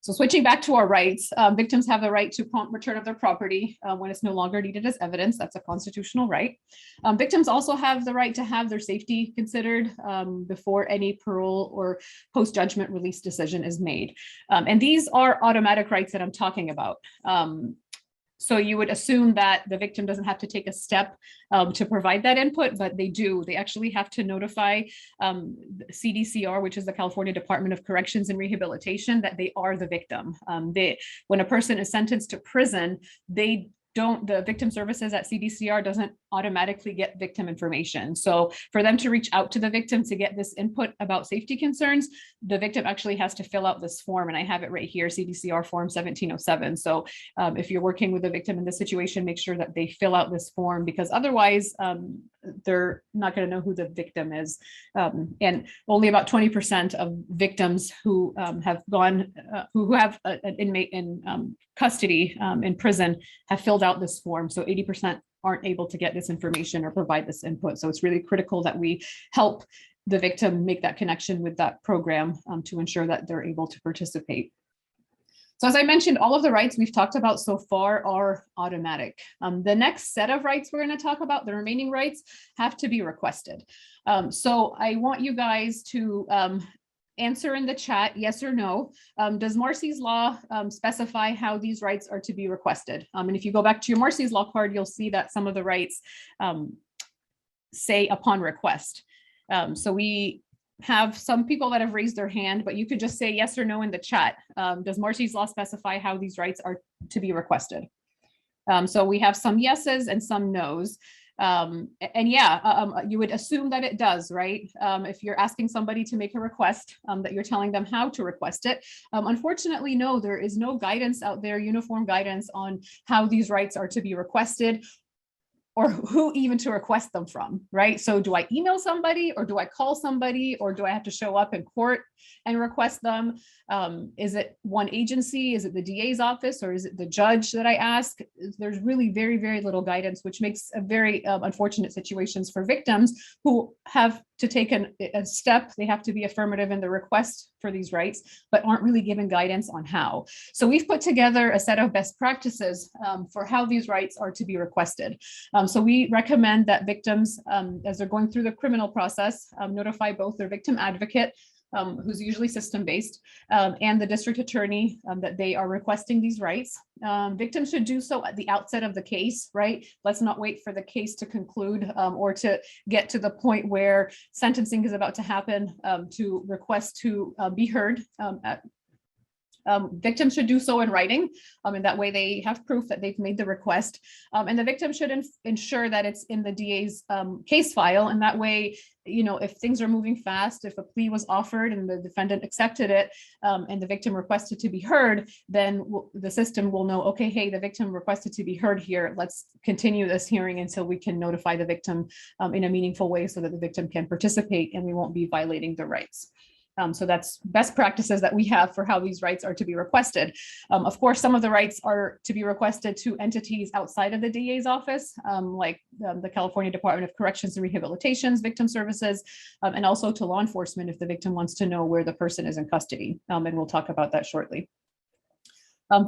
S3: So switching back to our rights, victims have the right to prompt return of their property when it's no longer needed as evidence. That's a constitutional right. Victims also have the right to have their safety considered before any parole or post-judgment release decision is made. And these are automatic rights that I'm talking about. So you would assume that the victim doesn't have to take a step to provide that input, but they do. They actually have to notify CDCR, which is the California Department of Corrections and Rehabilitation, that they are the victim. When a person is sentenced to prison, the victim services at CDCR doesn't automatically get victim information. So for them to reach out to the victim to get this input about safety concerns, the victim actually has to fill out this form, and I have it right here, CDCR form 1707. So if you're working with a victim in this situation, make sure that they fill out this form, because otherwise they're not going to know who the victim is. And only about 20% of victims who have an inmate in custody in prison have filled out this form. So 80% aren't able to get this information or provide this input. So it's really critical that we help the victim make that connection with that program to ensure that they're able to participate. So as I mentioned, all of the rights we've talked about so far are automatic. The next set of rights we're going to talk about, the remaining rights, have to be requested. So I want you guys to answer in the chat, yes or no. Does Marcy's law specify how these rights are to be requested? And if you go back to your Marcy's law card, you'll see that some of the rights say upon request. So we have some people that have raised their hand, but you could just say yes or no in the chat. Does Marcy's law specify how these rights are to be requested? So we have some yeses and some nos. And yeah, you would assume that it does, right? If you're asking somebody to make a request, that you're telling them how to request it. Unfortunately, no, there is no guidance out there, uniform guidance on how these rights are to be requested, or who even to request them from, right? So do I email somebody, or do I call somebody, or do I have to show up in court and request them? Is it one agency? Is it the DA's office, or is it the judge that I ask? There's really very, very little guidance, which makes a very unfortunate situations for victims who have to take a step. They have to be affirmative in the request for these rights, but aren't really given guidance on how. So we've put together a set of best practices for how these rights are to be requested. So we recommend that victims, as they're going through the criminal process, notify both their victim advocate, who's usually system-based, and the district attorney that they are requesting these rights. Victims should do so at the outset of the case, right? Let's not wait for the case to conclude or to get to the point where sentencing is about to happen to request to be heard. Victims should do so in writing, and that way they have proof that they've made the request. And the victim should ensure that it's in the DA's case file, and that way, if things are moving fast, if a plea was offered and the defendant accepted it, and the victim requested to be heard, then the system will know, okay, hey, the victim requested to be heard here. Let's continue this hearing until we can notify the victim in a meaningful way so that the victim can participate and we won't be violating their rights. So that's best practices that we have for how these rights are to be requested. Of course, some of the rights are to be requested to entities outside of the DA's office, like the California Department of Corrections and Rehabilitation's Victim Services, and also to law enforcement if the victim wants to know where the person is in custody. And we'll talk about that shortly.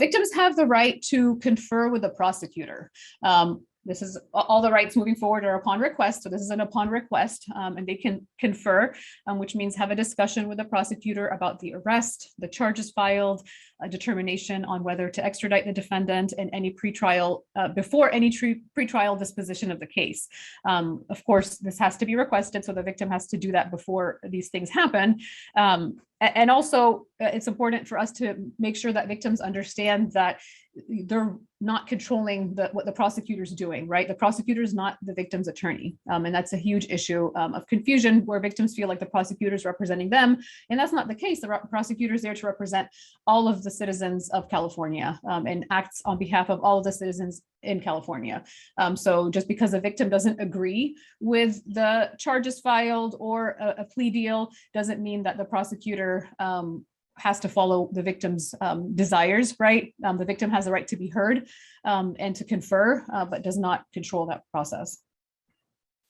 S3: Victims have the right to confer with the prosecutor. This is all the rights moving forward are upon request. So this is an upon request, and they can confer, which means have a discussion with the prosecutor about the arrest, the charges filed, a determination on whether to extradite the defendant, and any pretrial, before any pretrial disposition of the case. Of course, this has to be requested, so the victim has to do that before these things happen. And also, it's important for us to make sure that victims understand that they're not controlling what the prosecutor is doing, right? The prosecutor is not the victim's attorney. And that's a huge issue of confusion where victims feel like the prosecutor is representing them. And that's not the case. The prosecutor is there to represent all of the citizens of California and acts on behalf of all of the citizens in California. So just because a victim doesn't agree with the charges filed or a plea deal doesn't mean that the prosecutor has to follow the victim's desires, right? The victim has the right to be heard and to confer, but does not control that process.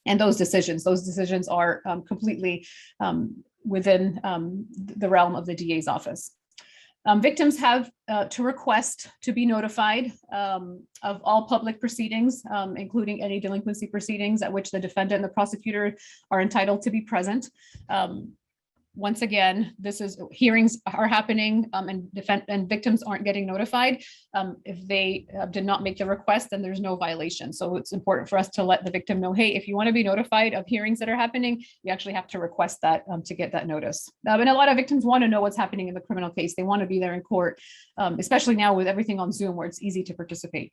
S3: And those decisions are completely within the realm of the DA's office. Victims have to request to be notified of all public proceedings, including any delinquency proceedings at which the defendant and the prosecutor are entitled to be present. Once again, hearings are happening and victims aren't getting notified. If they did not make the request, then there's no violation. So it's important for us to let the victim know, hey, if you want to be notified of hearings that are happening, you actually have to request that to get that notice. And a lot of victims want to know what's happening in the criminal case. They want to be there in court, especially now with everything on Zoom where it's easy to participate.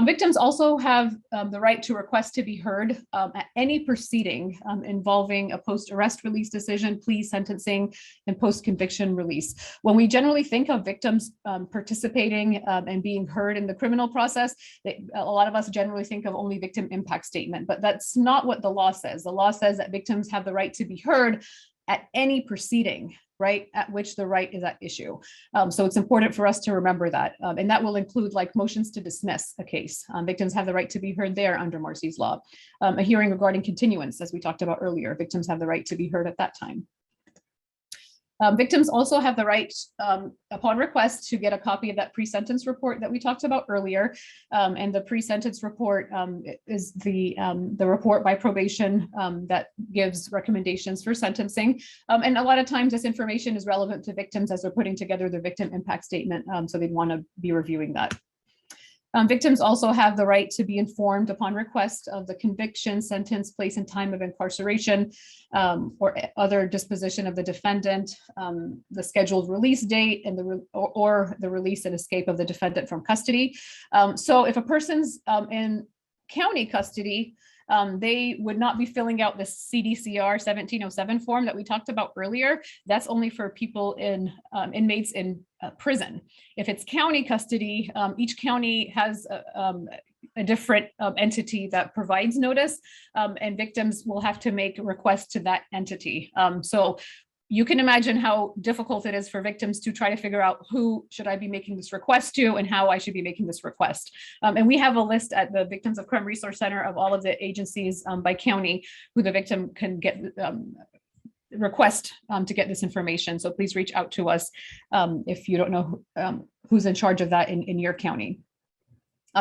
S3: Victims also have the right to request to be heard at any proceeding involving a post-arrest release decision, plea, sentencing, and post-conviction release. When we generally think of victims participating and being heard in the criminal process, a lot of us generally think of only victim impact statement, but that's not what the law says. The law says that victims have the right to be heard at any proceeding, right, at which the right is at issue. So it's important for us to remember that. And that will include like motions to dismiss a case. Victims have the right to be heard there under Marcy's law. A hearing regarding continuance, as we talked about earlier, victims have the right to be heard at that time. Victims also have the right, upon request, to get a copy of that pre-sentence report that we talked about earlier. And the pre-sentence report is the report by probation that gives recommendations for sentencing. And a lot of times this information is relevant to victims as they're putting together their victim impact statement. So they'd want to be reviewing that. Victims also have the right to be informed upon request of the conviction, sentence, place, and time of incarceration, or other disposition of the defendant, the scheduled release date, and the release and escape of the defendant from custody. So if a person's in county custody, they would not be filling out the CDCR 1707 form that we talked about earlier. That's only for people in inmates in prison. If it's county custody, each county has a different entity that provides notice, and victims will have to make a request to that entity. So you can imagine how difficult it is for victims to try to figure out who should I be making this request to and how I should be making this request. And we have a list at the Victims of Crime Resource Center of all of the agencies by county who the victim can get request to get this information. So please reach out to us if you don't know who's in charge of that in your county.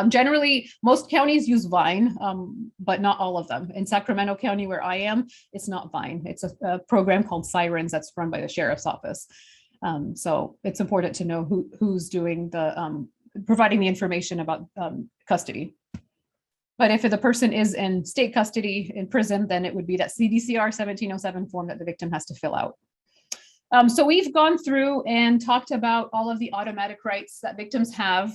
S3: Generally, most counties use Vine, but not all of them. In Sacramento County, where I am, it's not Vine. It's a program called Sirens that's run by the sheriff's office. So it's important to know who's doing the providing the information about custody. But if the person is in state custody in prison, then it would be that CDCR 1707 form that the victim has to fill out. So we've gone through and talked about all of the automatic rights that victims have,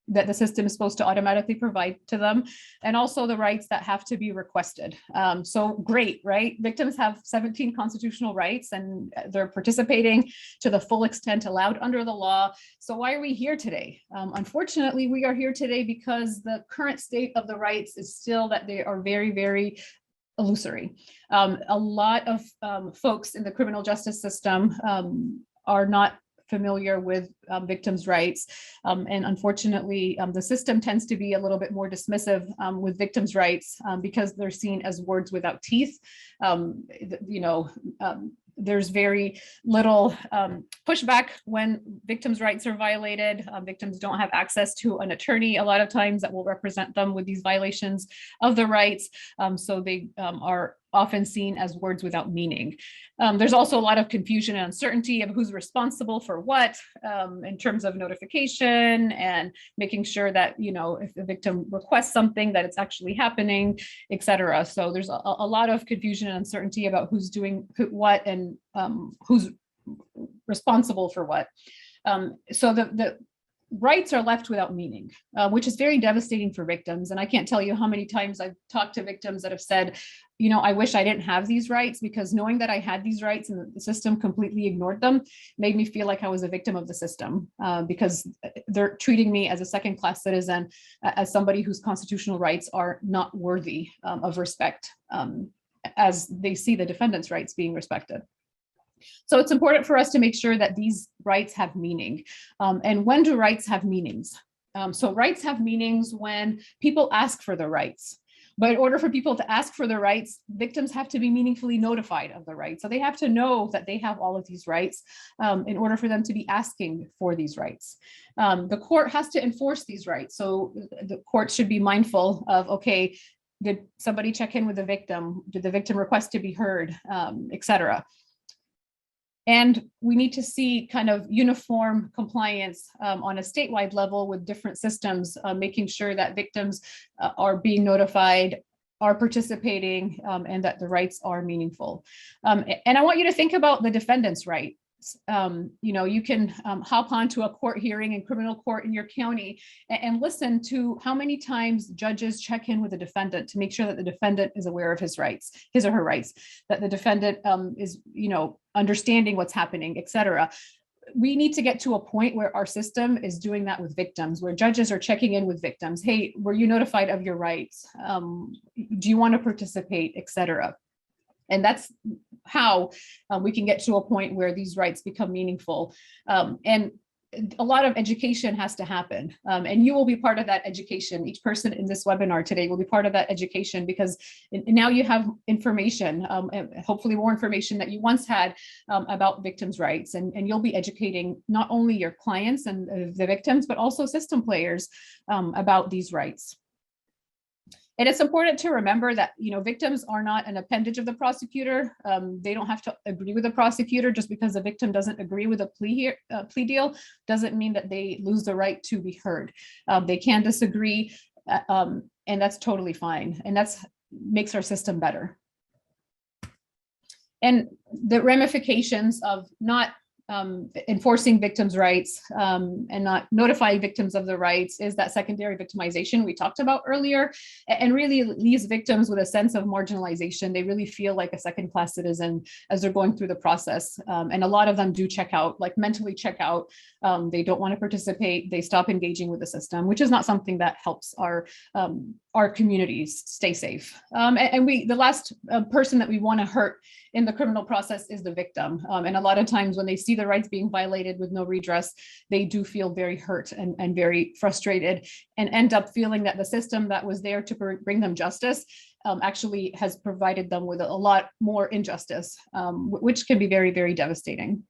S3: that the system is supposed to automatically provide to them, and also the rights that have to be requested. So great, right? Victims have 17 constitutional rights and they're participating to the full extent allowed under the law. So why are we here today? Unfortunately, we are here today because the current state of the rights is still that they are very, very illusory. A lot of folks in the criminal justice system are not familiar with victims' rights. And unfortunately, the system tends to be a little bit more dismissive with victims' rights because they're seen as words without teeth. There's very little pushback when victims' rights are violated. Victims don't have access to an attorney a lot of times that will represent them with these violations of the rights. So they are often seen as words without meaning. There's also a lot of confusion and uncertainty of who's responsible for what in terms of notification and making sure that, if the victim requests something, that it's actually happening, et cetera. So there's a lot of confusion and uncertainty about who's doing what and who's responsible for what. So the rights are left without meaning, which is very devastating for victims. And I can't tell you how many times I've talked to victims that have said, I wish I didn't have these rights, because knowing that I had these rights and the system completely ignored them made me feel like I was a victim of the system, because they're treating me as a second-class citizen, as somebody whose constitutional rights are not worthy of respect, as they see the defendant's rights being respected. So it's important for us to make sure that these rights have meaning. And when do rights have meanings? So rights have meanings when people ask for the rights. But in order for people to ask for the rights, victims have to be meaningfully notified of the rights. So they have to know that they have all of these rights in order for them to be asking for these rights. The court has to enforce these rights. So the court should be mindful of, okay, did somebody check in with the victim? Did the victim request to be heard, et cetera? And we need to see kind of uniform compliance on a statewide level with different systems, making sure that victims are being notified, are participating, and that the rights are meaningful. And I want you to think about the defendant's rights. You can hop onto a court hearing in criminal court in your county and listen to how many times judges check in with the defendant to make sure that the defendant is aware of his rights, his or her rights, that the defendant is, understanding what's happening, et cetera. We need to get to a point where our system is doing that with victims, where judges are checking in with victims. Hey, were you notified of your rights? Do you want to participate, et cetera? And that's how we can get to a point where these rights become meaningful. And a lot of education has to happen. And you will be part of that education. Each person in this webinar today will be part of that education, because now you have information, and hopefully more information that you once had about victims' rights. And you'll be educating not only your clients and the victims, but also system players about these rights. And it's important to remember that, victims are not an appendage of the prosecutor. They don't have to agree with the prosecutor. Just because the victim doesn't agree with a plea deal doesn't mean that they lose the right to be heard. They can disagree, and that's totally fine. And that's makes our system better. And the ramifications of not enforcing victims' rights and not notifying victims of the rights is that secondary victimization we talked about earlier, and really leaves victims with a sense of marginalization. They really feel like a second-class citizen as they're going through the process. And a lot of them do check out, like mentally check out. They don't want to participate. They stop engaging with the system, which is not something that helps our communities stay safe. And the last person that we want to hurt in the criminal process is the victim. And a lot of times when they see their rights being violated with no redress, they do feel very hurt and very frustrated, and end up feeling that the system that was there to bring them justice actually has provided them with a lot more injustice, which can be very, very devastating.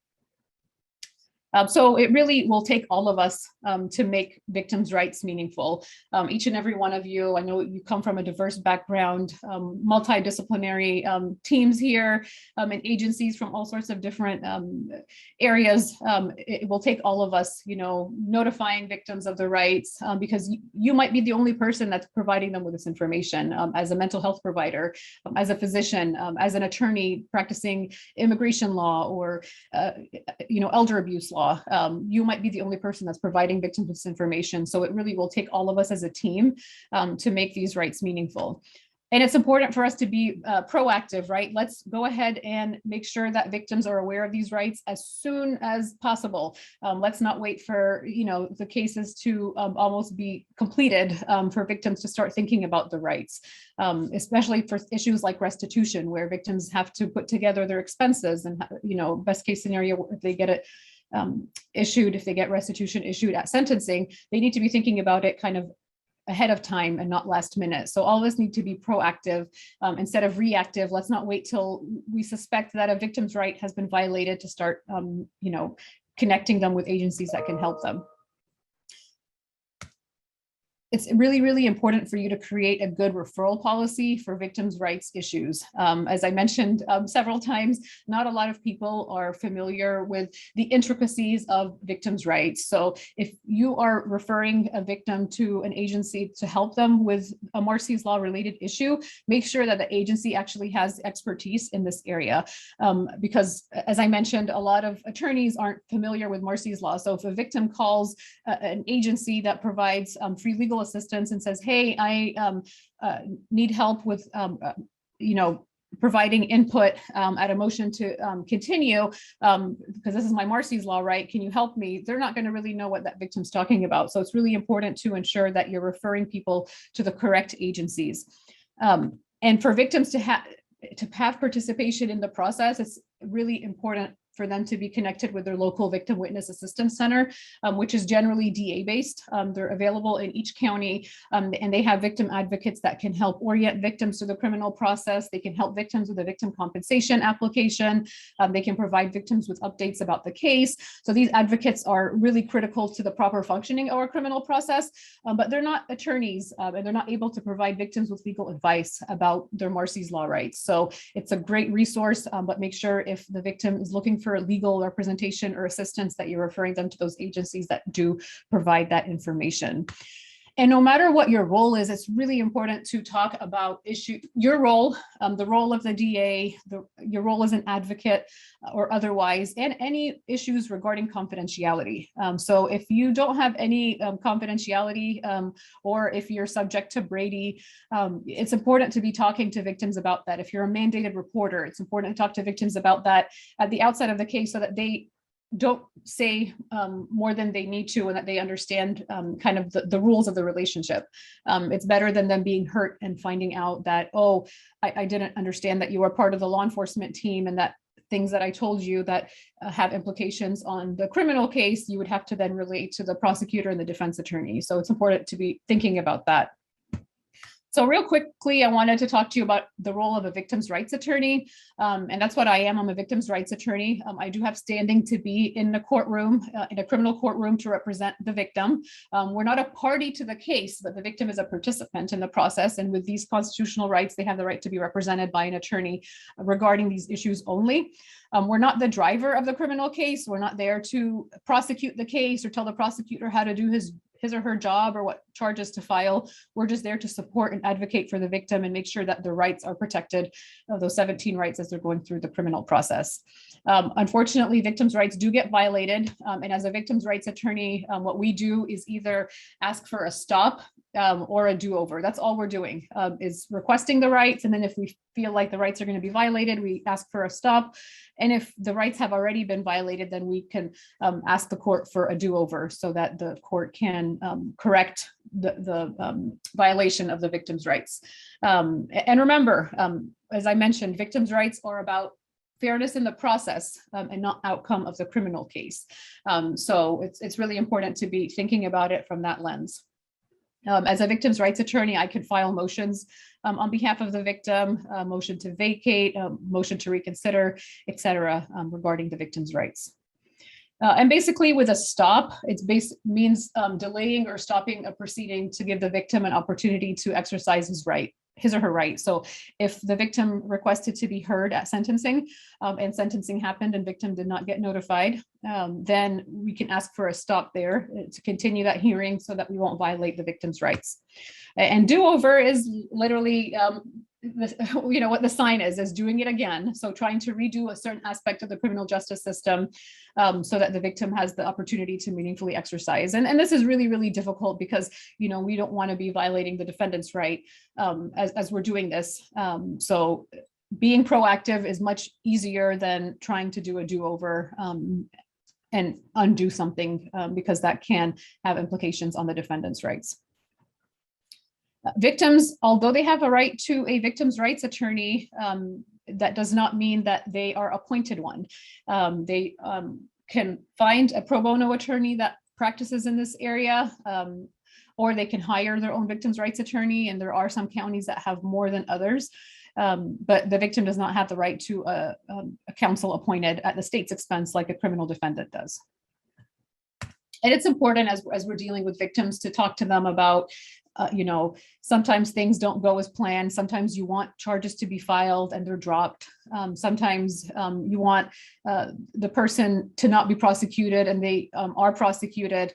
S3: So it really will take all of us to make victims' rights meaningful. Each and every one of you, I know you come from a diverse background, multidisciplinary teams here, and agencies from all sorts of different areas. It will take all of us, notifying victims of the rights, because you might be the only person that's providing them with this information. As a mental health provider, as a physician, as an attorney practicing immigration law or elder abuse law. You might be the only person that's providing victims this information. So it really will take all of us as a team to make these rights meaningful. And it's important for us to be proactive, right? Let's go ahead and make sure that victims are aware of these rights as soon as possible. Let's not wait for the cases to almost be completed for victims to start thinking about the rights, especially for issues like restitution, where victims have to put together their expenses and best case scenario, if they get it issued, if they get restitution issued at sentencing, they need to be thinking about it kind of ahead of time and not last minute. So all of us need to be proactive instead of reactive. Let's not wait till we suspect that a victim's right has been violated to start, connecting them with agencies that can help them. It's really, really important for you to create a good referral policy for victims' rights issues. As I mentioned several times, not a lot of people are familiar with the intricacies of victims' rights. So if you are referring a victim to an agency to help them with a Marcy's Law related issue, make sure that the agency actually has expertise in this area. Because as I mentioned, a lot of attorneys aren't familiar with Marcy's Law. So if a victim calls an agency that provides free legal assistance and says, hey, I need help with, providing input at a motion to continue, because this is my Marcy's Law, right? Can you help me? They're not going to really know what that victim's talking about. So it's really important to ensure that you're referring people to the correct agencies. And for victims to have participation in the process, it's really important for them to be connected with their local victim witness assistance center, which is generally DA based. They're available in each county, and they have victim advocates that can help orient victims to the criminal process. They can help victims with a victim compensation application. They can provide victims with updates about the case. So these advocates are really critical to the proper functioning of our criminal process, but they're not attorneys, and they're not able to provide victims with legal advice about their Marcy's Law rights. So it's a great resource, but make sure if the victim is looking for legal representation or assistance that you're referring them to those agencies that do provide that information. And no matter what your role is, it's really important to talk about your role, the role of the DA, your role as an advocate or otherwise, and any issues regarding confidentiality. So if you don't have any confidentiality, or if you're subject to Brady, it's important to be talking to victims about that. If you're a mandated reporter, it's important to talk to victims about that at the outset of the case so that they don't say more than they need to, and that they understand kind of the rules of the relationship. It's better than them being hurt and finding out that, oh, I didn't understand that you were part of the law enforcement team, and that things that I told you that have implications on the criminal case, you would have to then relate to the prosecutor and the defense attorney. So it's important to be thinking about that. So real quickly, I wanted to talk to you about the role of a victim's rights attorney. And that's what I am. I'm a victim's rights attorney. I do have standing to be in the courtroom, in a criminal courtroom, to represent the victim. We're not a party to the case, but the victim is a participant in the process. And with these constitutional rights, they have the right to be represented by an attorney regarding these issues only. We're not the driver of the criminal case. We're not there to prosecute the case or tell the prosecutor how to do his or her job or what charges to file. We're just there to support and advocate for the victim and make sure that the rights are protected, those 17 rights as they're going through the criminal process. Unfortunately, victims' rights do get violated. And as a victims' rights attorney, what we do is either ask for a stop or a do-over. That's all we're doing, is requesting the rights. And then if we feel like the rights are going to be violated, we ask for a stop. And if the rights have already been violated, then we can ask the court for a do-over so that the court can correct the violation of the victim's rights. And remember, as I mentioned, victims' rights are about fairness in the process and not outcome of the criminal case. So it's really important to be thinking about it from that lens. As a victim's rights attorney, I could file motions on behalf of the victim, motion to vacate, motion to reconsider, et cetera, regarding the victim's rights. And basically with a stop, it means delaying or stopping a proceeding to give the victim an opportunity to exercise his or her right. So if the victim requested to be heard at sentencing and sentencing happened and victim did not get notified, then we can ask for a stop there to continue that hearing so that we won't violate the victim's rights. And do-over is literally what the sign is doing it again. So trying to redo a certain aspect of the criminal justice system so that the victim has the opportunity to meaningfully exercise. And this is really, really difficult because, we don't want to be violating the defendant's right as we're doing this. So being proactive is much easier than trying to do a do-over and undo something because that can have implications on the defendant's rights. Victims, although they have a right to a victim's rights attorney, that does not mean that they are appointed one. They can find a pro bono attorney that practices in this area, or they can hire their own victim's rights attorney. And there are some counties that have more than others. But the victim does not have the right to a counsel appointed at the state's expense like a criminal defendant does. And it's important as we're dealing with victims to talk to them about sometimes things don't go as planned. Sometimes you want charges to be filed and they're dropped. Sometimes you want the person to not be prosecuted and they are prosecuted.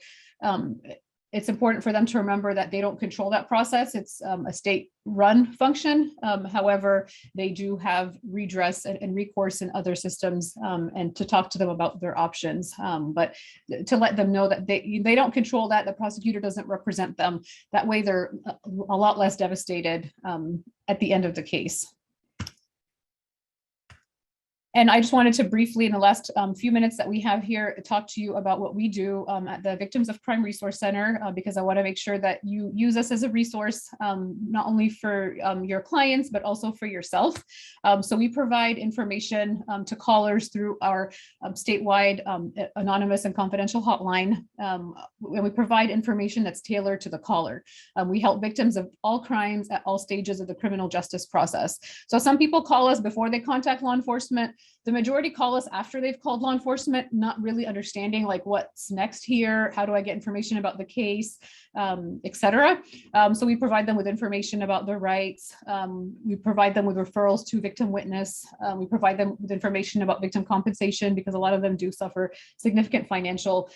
S3: It's important for them to remember that they don't control that process. It's a state-run function. However, they do have redress and recourse in other systems, and to talk to them about their options. But to let them know that they don't control that, the prosecutor doesn't represent them. That way they're a lot less devastated at the end of the case. And I just wanted to briefly, in the last few minutes that we have here, talk to you about what we do at the Victims of Crime Resource Center, because I want to make sure that you use us as a resource, not only for your clients, but also for yourself. So we provide information to callers through our statewide anonymous and confidential hotline. And we provide information that's tailored to the caller. We help victims of all crimes at all stages of the criminal justice process. So some people call us before they contact law enforcement. The majority call us after they've called law enforcement, not really understanding like what's next here, how do I get information about the case, et cetera. So we provide them with information about their rights. We provide them with referrals to victim witness. We provide them with information about victim compensation because a lot of them do suffer significant financial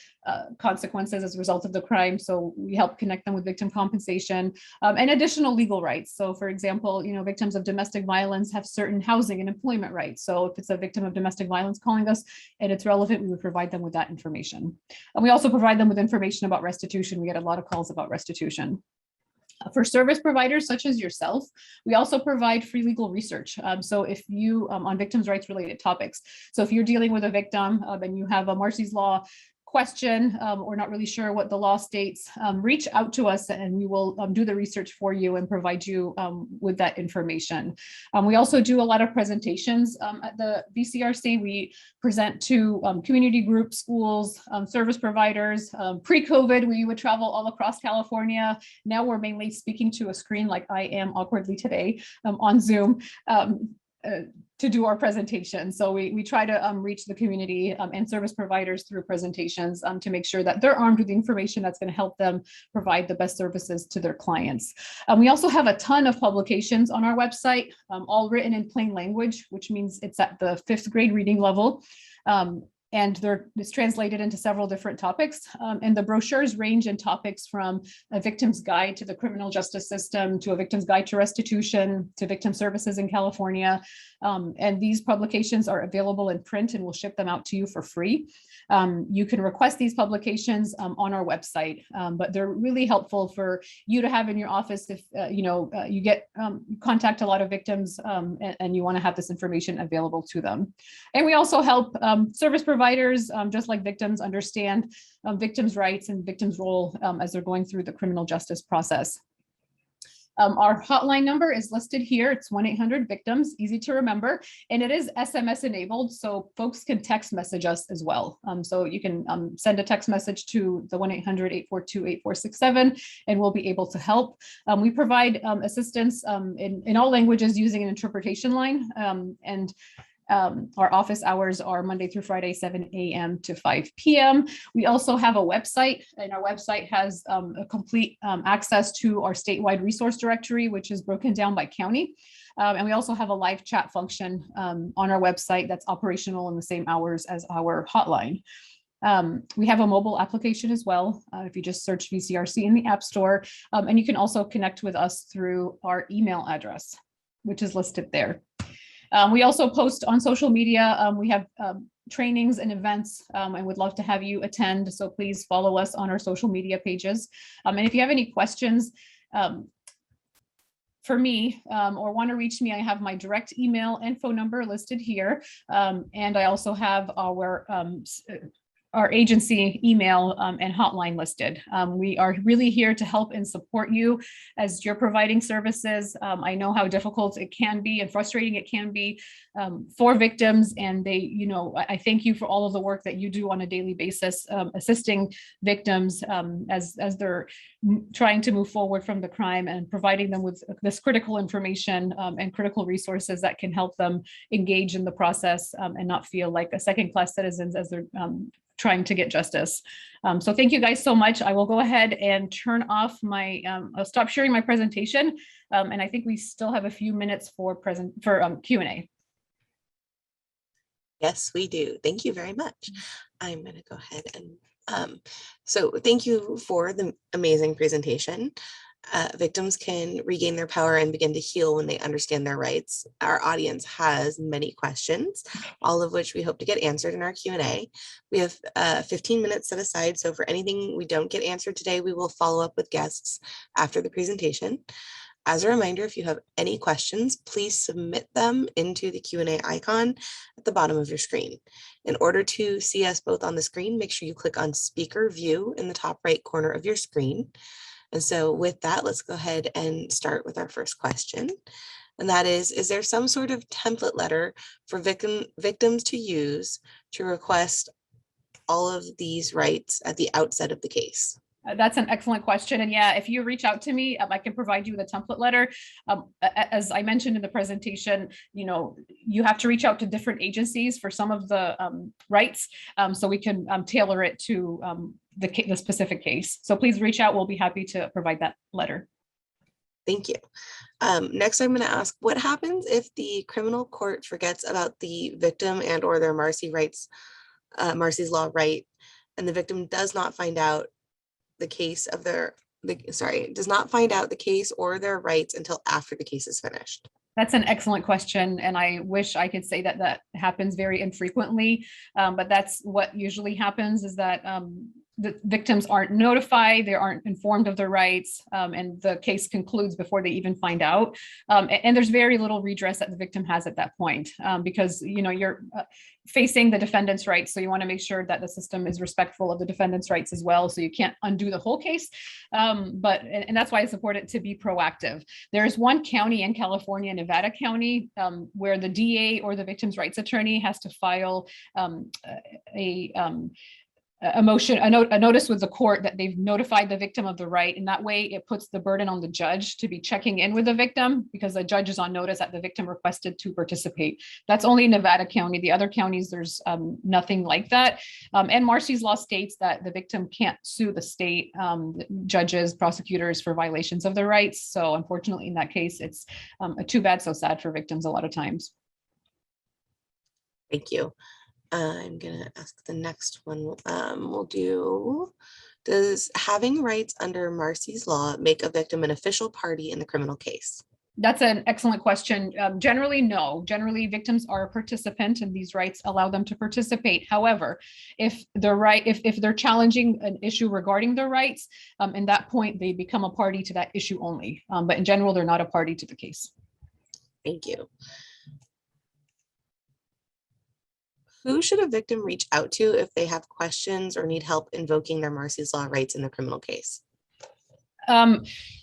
S3: consequences as a result of the crime. So we help connect them with victim compensation and additional legal rights. So for example, victims of domestic violence have certain housing and employment rights. So if it's a victim of domestic violence calling us and it's relevant, we would provide them with that information. And we also provide them with information about restitution. We get a lot of calls about restitution. For service providers such as yourself, we also provide free legal research. So if you, on victims' rights related topics, so if you're dealing with a victim and you have a Marcy's Law question or not really sure what the law states, reach out to us and we will do the research for you and provide you with that information. We also do a lot of presentations at the VCRC. We present to community groups, schools, service providers. Pre-COVID, we would travel all across California. Now we're mainly speaking to a screen like I am awkwardly today on Zoom. To do our presentation. So we try to reach the community and service providers through presentations to make sure that they're armed with the information that's going to help them provide the best services to their clients. We also have a ton of publications on our website, all written in plain language, which means it's at the 5th grade reading level. it's translated into several different topics. And the brochures range in topics from a victim's guide to the criminal justice system, to a victim's guide to restitution, to victim services in California. And these publications are available in print, and we'll ship them out to you for free. You can request these publications on our website, but they're really helpful for you to have in your office if you get contact a lot of victims and you want to have this information available to them. And we also help service providers, just like victims, understand victims' rights and victims' role as they're going through the criminal justice process. Our hotline number is listed here. It's 1-800-VICTIMS, easy to remember, and it is SMS enabled, so folks can text message us as well. So you can send a text message to the 1-800-842-8467, and we'll be able to help. We provide assistance in all languages using an interpretation line, and our office hours are Monday through Friday, 7 a.m. to 5 p.m. We also have a website, and our website has a complete access to our statewide resource directory, which is broken down by county. And we also have a live chat function on our website that's operational in the same hours as our hotline. We have a mobile application as well. If you just search VCRC in the App Store, and you can also connect with us through our email address, which is listed there. We also post on social media. We have trainings and events, and would love to have you attend. So please follow us on our social media pages. And if you have any questions for me or want to reach me, I have my direct email and phone number listed here. And I also have our agency email and hotline listed. We are really here to help and support you as you're providing services. I know how difficult it can be and frustrating it can be for victims, and I thank you for all of the work that you do on a daily basis, assisting victims as they're trying to move forward from the crime, and providing them with this critical information and critical resources that can help them engage in the process and not feel like a second-class citizens as they're trying to get justice. So thank you guys so much. I will go ahead and turn off I'll stop sharing my presentation. And I think we still have a few minutes for Q&A.
S2: Yes, we do. Thank you very much. I'm going to go ahead and so thank you for the amazing presentation. Victims can regain their power and begin to heal when they understand their rights. Our audience has many questions, all of which we hope to get answered in our Q&A. We have 15 minutes set aside, so for anything we don't get answered today, we will follow up with guests after the presentation. As a reminder, if you have any questions, please submit them into the Q&A icon at the bottom of your screen. In order to see us both on the screen, make sure you click on Speaker View in the top right corner of your screen. And so with that, let's go ahead and start with our first question. And that is there some sort of template letter for victims to use to request all of these rights at the outset of the case?
S3: That's an excellent question. And yeah, if you reach out to me, I can provide you with a template letter. As I mentioned in the presentation, you have to reach out to different agencies for some of the rights, so we can tailor it to the specific case. So please reach out. We'll be happy to provide that letter.
S2: Thank you. Next, I'm going to ask, what happens if the criminal court forgets about the victim and or their Marcy rights, Marcy's law right, and the victim does not find out the case of does not find out the case or their rights until after the case is finished?
S3: That's an excellent question. And I wish I could say that happens very infrequently, but that's what usually happens, is that the victims aren't notified, they aren't informed of their rights, and the case concludes before they even find out. And there's very little redress that the victim has at that point, because you're facing the defendant's rights. So you want to make sure that the system is respectful of the defendant's rights as well. So you can't undo the whole case. And that's why it's important to be proactive. There's one county in California, Nevada County, where the DA or the victim's rights attorney has to file a notice with the court that they've notified the victim of the right. And that way it puts the burden on the judge to be checking in with the victim, because the judge is on notice that the victim requested to participate. That's only in Nevada County. The other counties, there's nothing like that. And Marcy's law states that the victim can't sue the state judges, prosecutors for violations of their rights. So unfortunately, in that case, it's too bad, so sad for victims a lot of times.
S2: Thank you. I'm gonna ask the next one. We'll do, does having rights under Marcy's law make a victim an official party in the criminal case?
S3: That's an excellent question. Generally, no. Generally, victims are a participant and these rights allow them to participate. However, if they're challenging an issue regarding their rights, in that point, they become a party to that issue only. But in general, they're not a party to the case.
S2: Thank you. Who should a victim reach out to if they have questions or need help invoking their Marcy's law rights in the criminal case?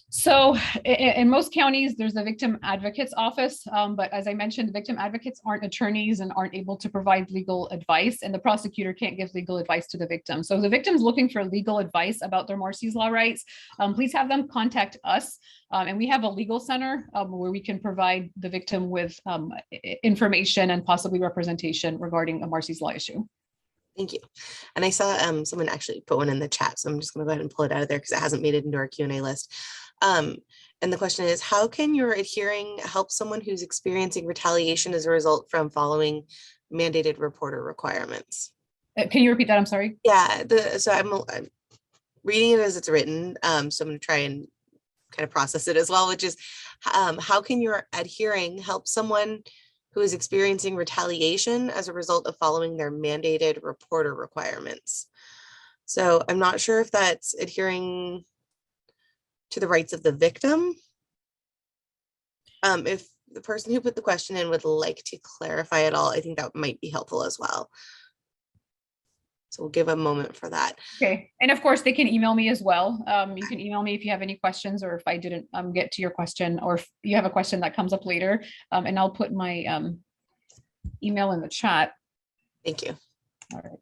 S3: So in most counties, there's a victim advocate's office. But as I mentioned, victim advocates aren't attorneys and aren't able to provide legal advice, and the prosecutor can't give legal advice to the victim. So if the victim's looking for legal advice about their Marcy's law rights, please have them contact us. And we have a legal center where we can provide the victim with information and possibly representation regarding a Marcy's law issue.
S2: Thank you. And I saw someone actually put one in the chat, so I'm just going to go ahead and pull it out of there because it hasn't made it into our Q&A list. And the question is, how can your adhering help someone who's experiencing retaliation as a result from following mandated reporter requirements?
S3: Can you repeat that? I'm sorry.
S2: Yeah, so I'm reading it as it's written, so I'm going to try and kind of process it as well, which is how can your adhering help someone who is experiencing retaliation as a result of following their mandated reporter requirements? So I'm not sure if that's adhering to the rights of the victim. If the person who put the question in would like to clarify it all, I think that might be helpful as well. So we'll give a moment for that.
S3: Okay, and of course they can email me as well. You can email me if you have any questions, or if I didn't get to your question, or if you have a question that comes up later, and I'll put my email in the chat.
S2: Thank you.
S3: All right.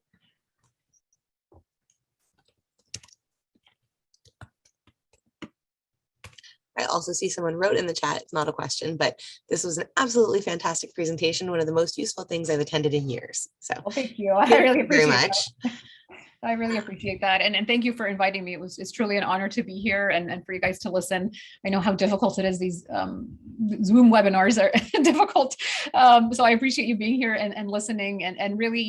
S2: I also see someone wrote in the chat, it's not a question, but this was an absolutely fantastic presentation, one of the most useful things I've attended in years. So
S3: Well, thank you. I
S2: thank
S3: really
S2: you
S3: appreciate
S2: very
S3: that.
S2: much.
S3: I really appreciate that. And thank you for inviting me. It's truly an honor to be here and for you guys to listen. I know how difficult it is. These Zoom webinars are difficult. So I appreciate you being here and listening, and really,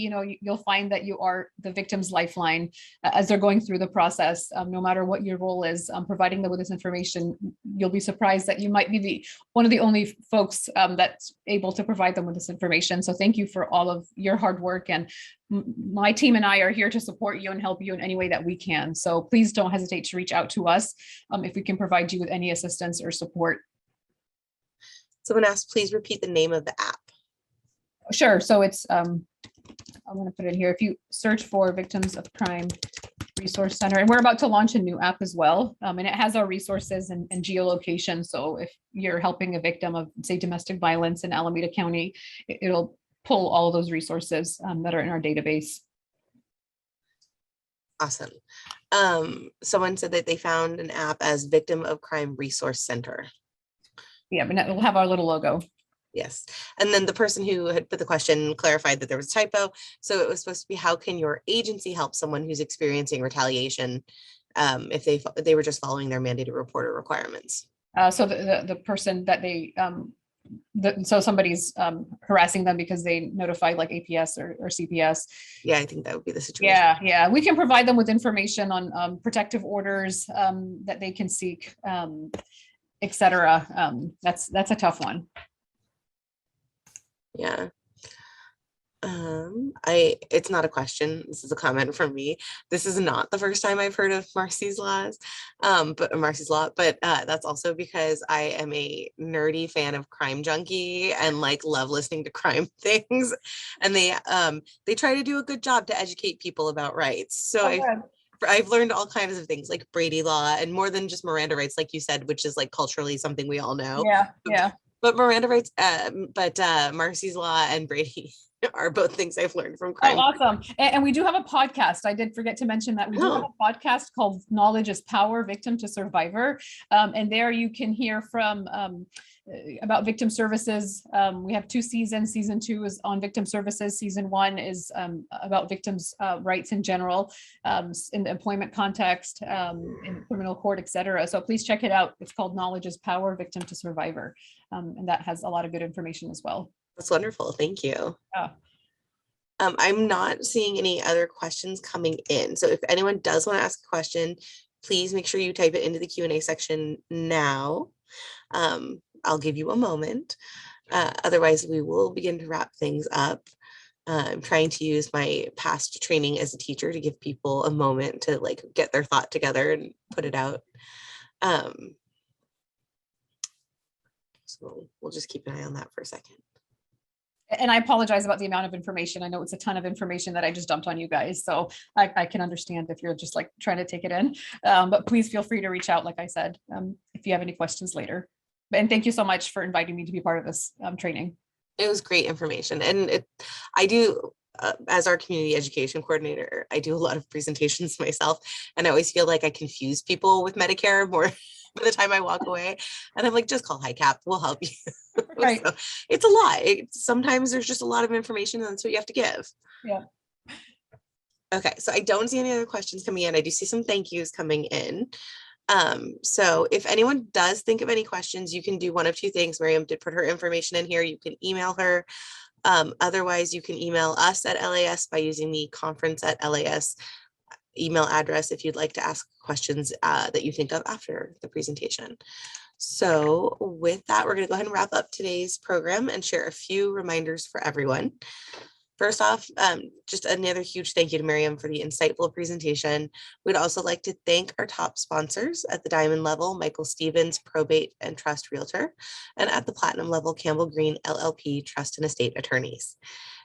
S3: you'll find that you are the victim's lifeline as they're going through the process. No matter what your role is, providing them with this information, you'll be surprised that you might be one of the only folks that's able to provide them with this information. So thank you for all of your hard work, and my team and I are here to support you and help you in any way that we can. So please don't hesitate to reach out to us if we can provide you with any assistance or support.
S2: Someone asked, please repeat the name of the app.
S3: Sure. So it's, I'm going to put it here. If you search for Victims of Crime Resource Center, and we're about to launch a new app as well. And it has our resources and geolocation. So if you're helping a victim of, say, domestic violence in Alameda County, it'll pull all of those resources that are in our database.
S2: Awesome. Someone said that they found an app as Victim of Crime Resource Center.
S3: Yeah, but it'll have our little logo.
S2: Yes. And then the person who had put the question clarified that there was a typo. So it was supposed to be, how can your agency help someone who's experiencing retaliation if they were just following their mandated reporter requirements?
S3: So the person that they so somebody's harassing them because they notified like APS or CPS.
S2: Yeah, I think that would be the situation.
S3: Yeah. We can provide them with information on protective orders that they can seek, etc. That's a tough one.
S2: Yeah. It's not a question. This is a comment from me. This is not the first time I've heard of Marcy's laws, but Marcy's law, but that's also because I am a nerdy fan of Crime Junkie and like love listening to crime things. And they try to do a good job to educate people about rights. So I've learned all kinds of things like Brady law, and more than just Miranda Rights, like you said, which is like culturally something we all know.
S3: Yeah.
S2: But Miranda Rights, Marcy's law and Brady are both things I've learned from crime.
S3: Oh, awesome. And we do have a podcast. I did forget to mention that we do have a podcast called Knowledge is Power, Victim to Survivor. And there you can hear from about victim services. We have 2 seasons. Season 2 is on victim services. Season 1 is about victims' rights in general, in the employment context, in criminal court, etc. So please check it out. It's called Knowledge is Power, Victim to Survivor. And that has a lot of good information as well.
S2: That's wonderful. Thank you.
S3: Yeah.
S2: I'm not seeing any other questions coming in. So if anyone does want to ask a question, please make sure you type it into the Q&A section now. I'll give you a moment. Otherwise, we will begin to wrap things up. I'm trying to use my past training as a teacher to give people a moment to like get their thought together and put it out. So we'll just keep an eye on that for a second.
S3: And I apologize about the amount of information. I know it's a ton of information that I just dumped on you guys. So I can understand if you're just like trying to take it in. But please feel free to reach out, like I said, if you have any questions later. And thank you so much for inviting me to be part of this training.
S2: It was great information. And I do, as our community education coordinator, I do a lot of presentations myself. And I always feel like I confuse people with Medicare more by the time I walk away. And I'm like, just call HICAP, we'll help you.
S3: Right.
S2: So it's a lot. Sometimes there's just a lot of information and that's what you have to give.
S3: Yeah.
S2: Okay, so I don't see any other questions coming in. I do see some thank yous coming in. So if anyone does think of any questions, you can do one of two things. Miriam did put her information in here. You can email her. Otherwise, you can email us at LAS by using the conference@LAS email address if you'd like to ask questions that you think of after the presentation. So with that, we're going to go ahead and wrap up today's program and share a few reminders for everyone. First off, just another huge thank you to Miriam for the insightful presentation. We'd also like to thank our top sponsors at the diamond level, Michael Stevens, Probate and Trust Realtor, and at the platinum level, Campbell Green LLP, Trust and Estate Attorneys.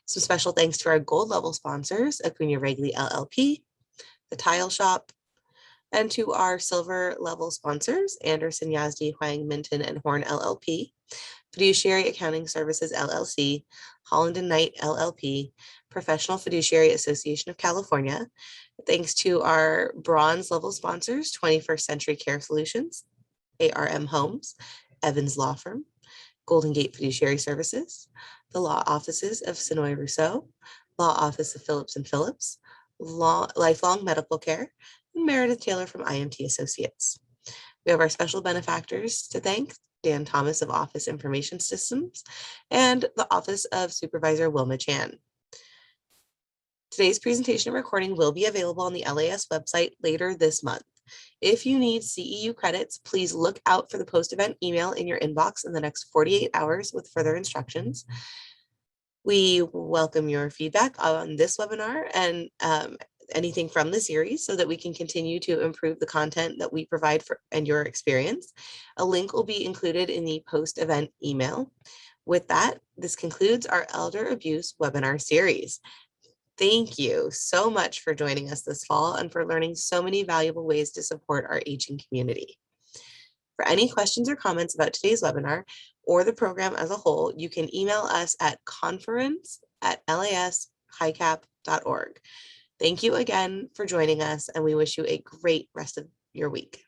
S2: Some special thanks to our gold level sponsors, Acuna Regley LLP, The Tile Shop, and to our silver level sponsors, Anderson, Yazdi, Huang, Minton, and Horn LLP, Fiduciary Accounting Services LLC, Holland and Knight LLP, Professional Fiduciary Association of California. Thanks to our bronze level sponsors, 21st Century Care Solutions, ARM Homes, Evans Law Firm, Golden Gate Fiduciary Services, the law offices of Sonoy Rousseau, Law Office of Phillips and Phillips, Lifelong Medical Care, and Meredith Taylor from IMT Associates. We have our special benefactors to thank, Dan Thomas of Office Information Systems, and the Office of Supervisor Wilma Chan. Today's presentation and recording will be available on the LAS website later this month. If you need CEU credits, please look out for the post-event email in your inbox in the next 48 hours with further instructions. We welcome your feedback on this webinar and anything from the series so that we can continue to improve the content that we provide for and your experience. A link will be included in the post-event email. With that, this concludes our Elder Abuse webinar series. Thank you so much for joining us this fall and for learning so many valuable ways to support our aging community. For any questions or comments about today's webinar or the program as a whole, you can email us at conference@lashicap.org. Thank you again for joining us, and we wish you a great rest of your week.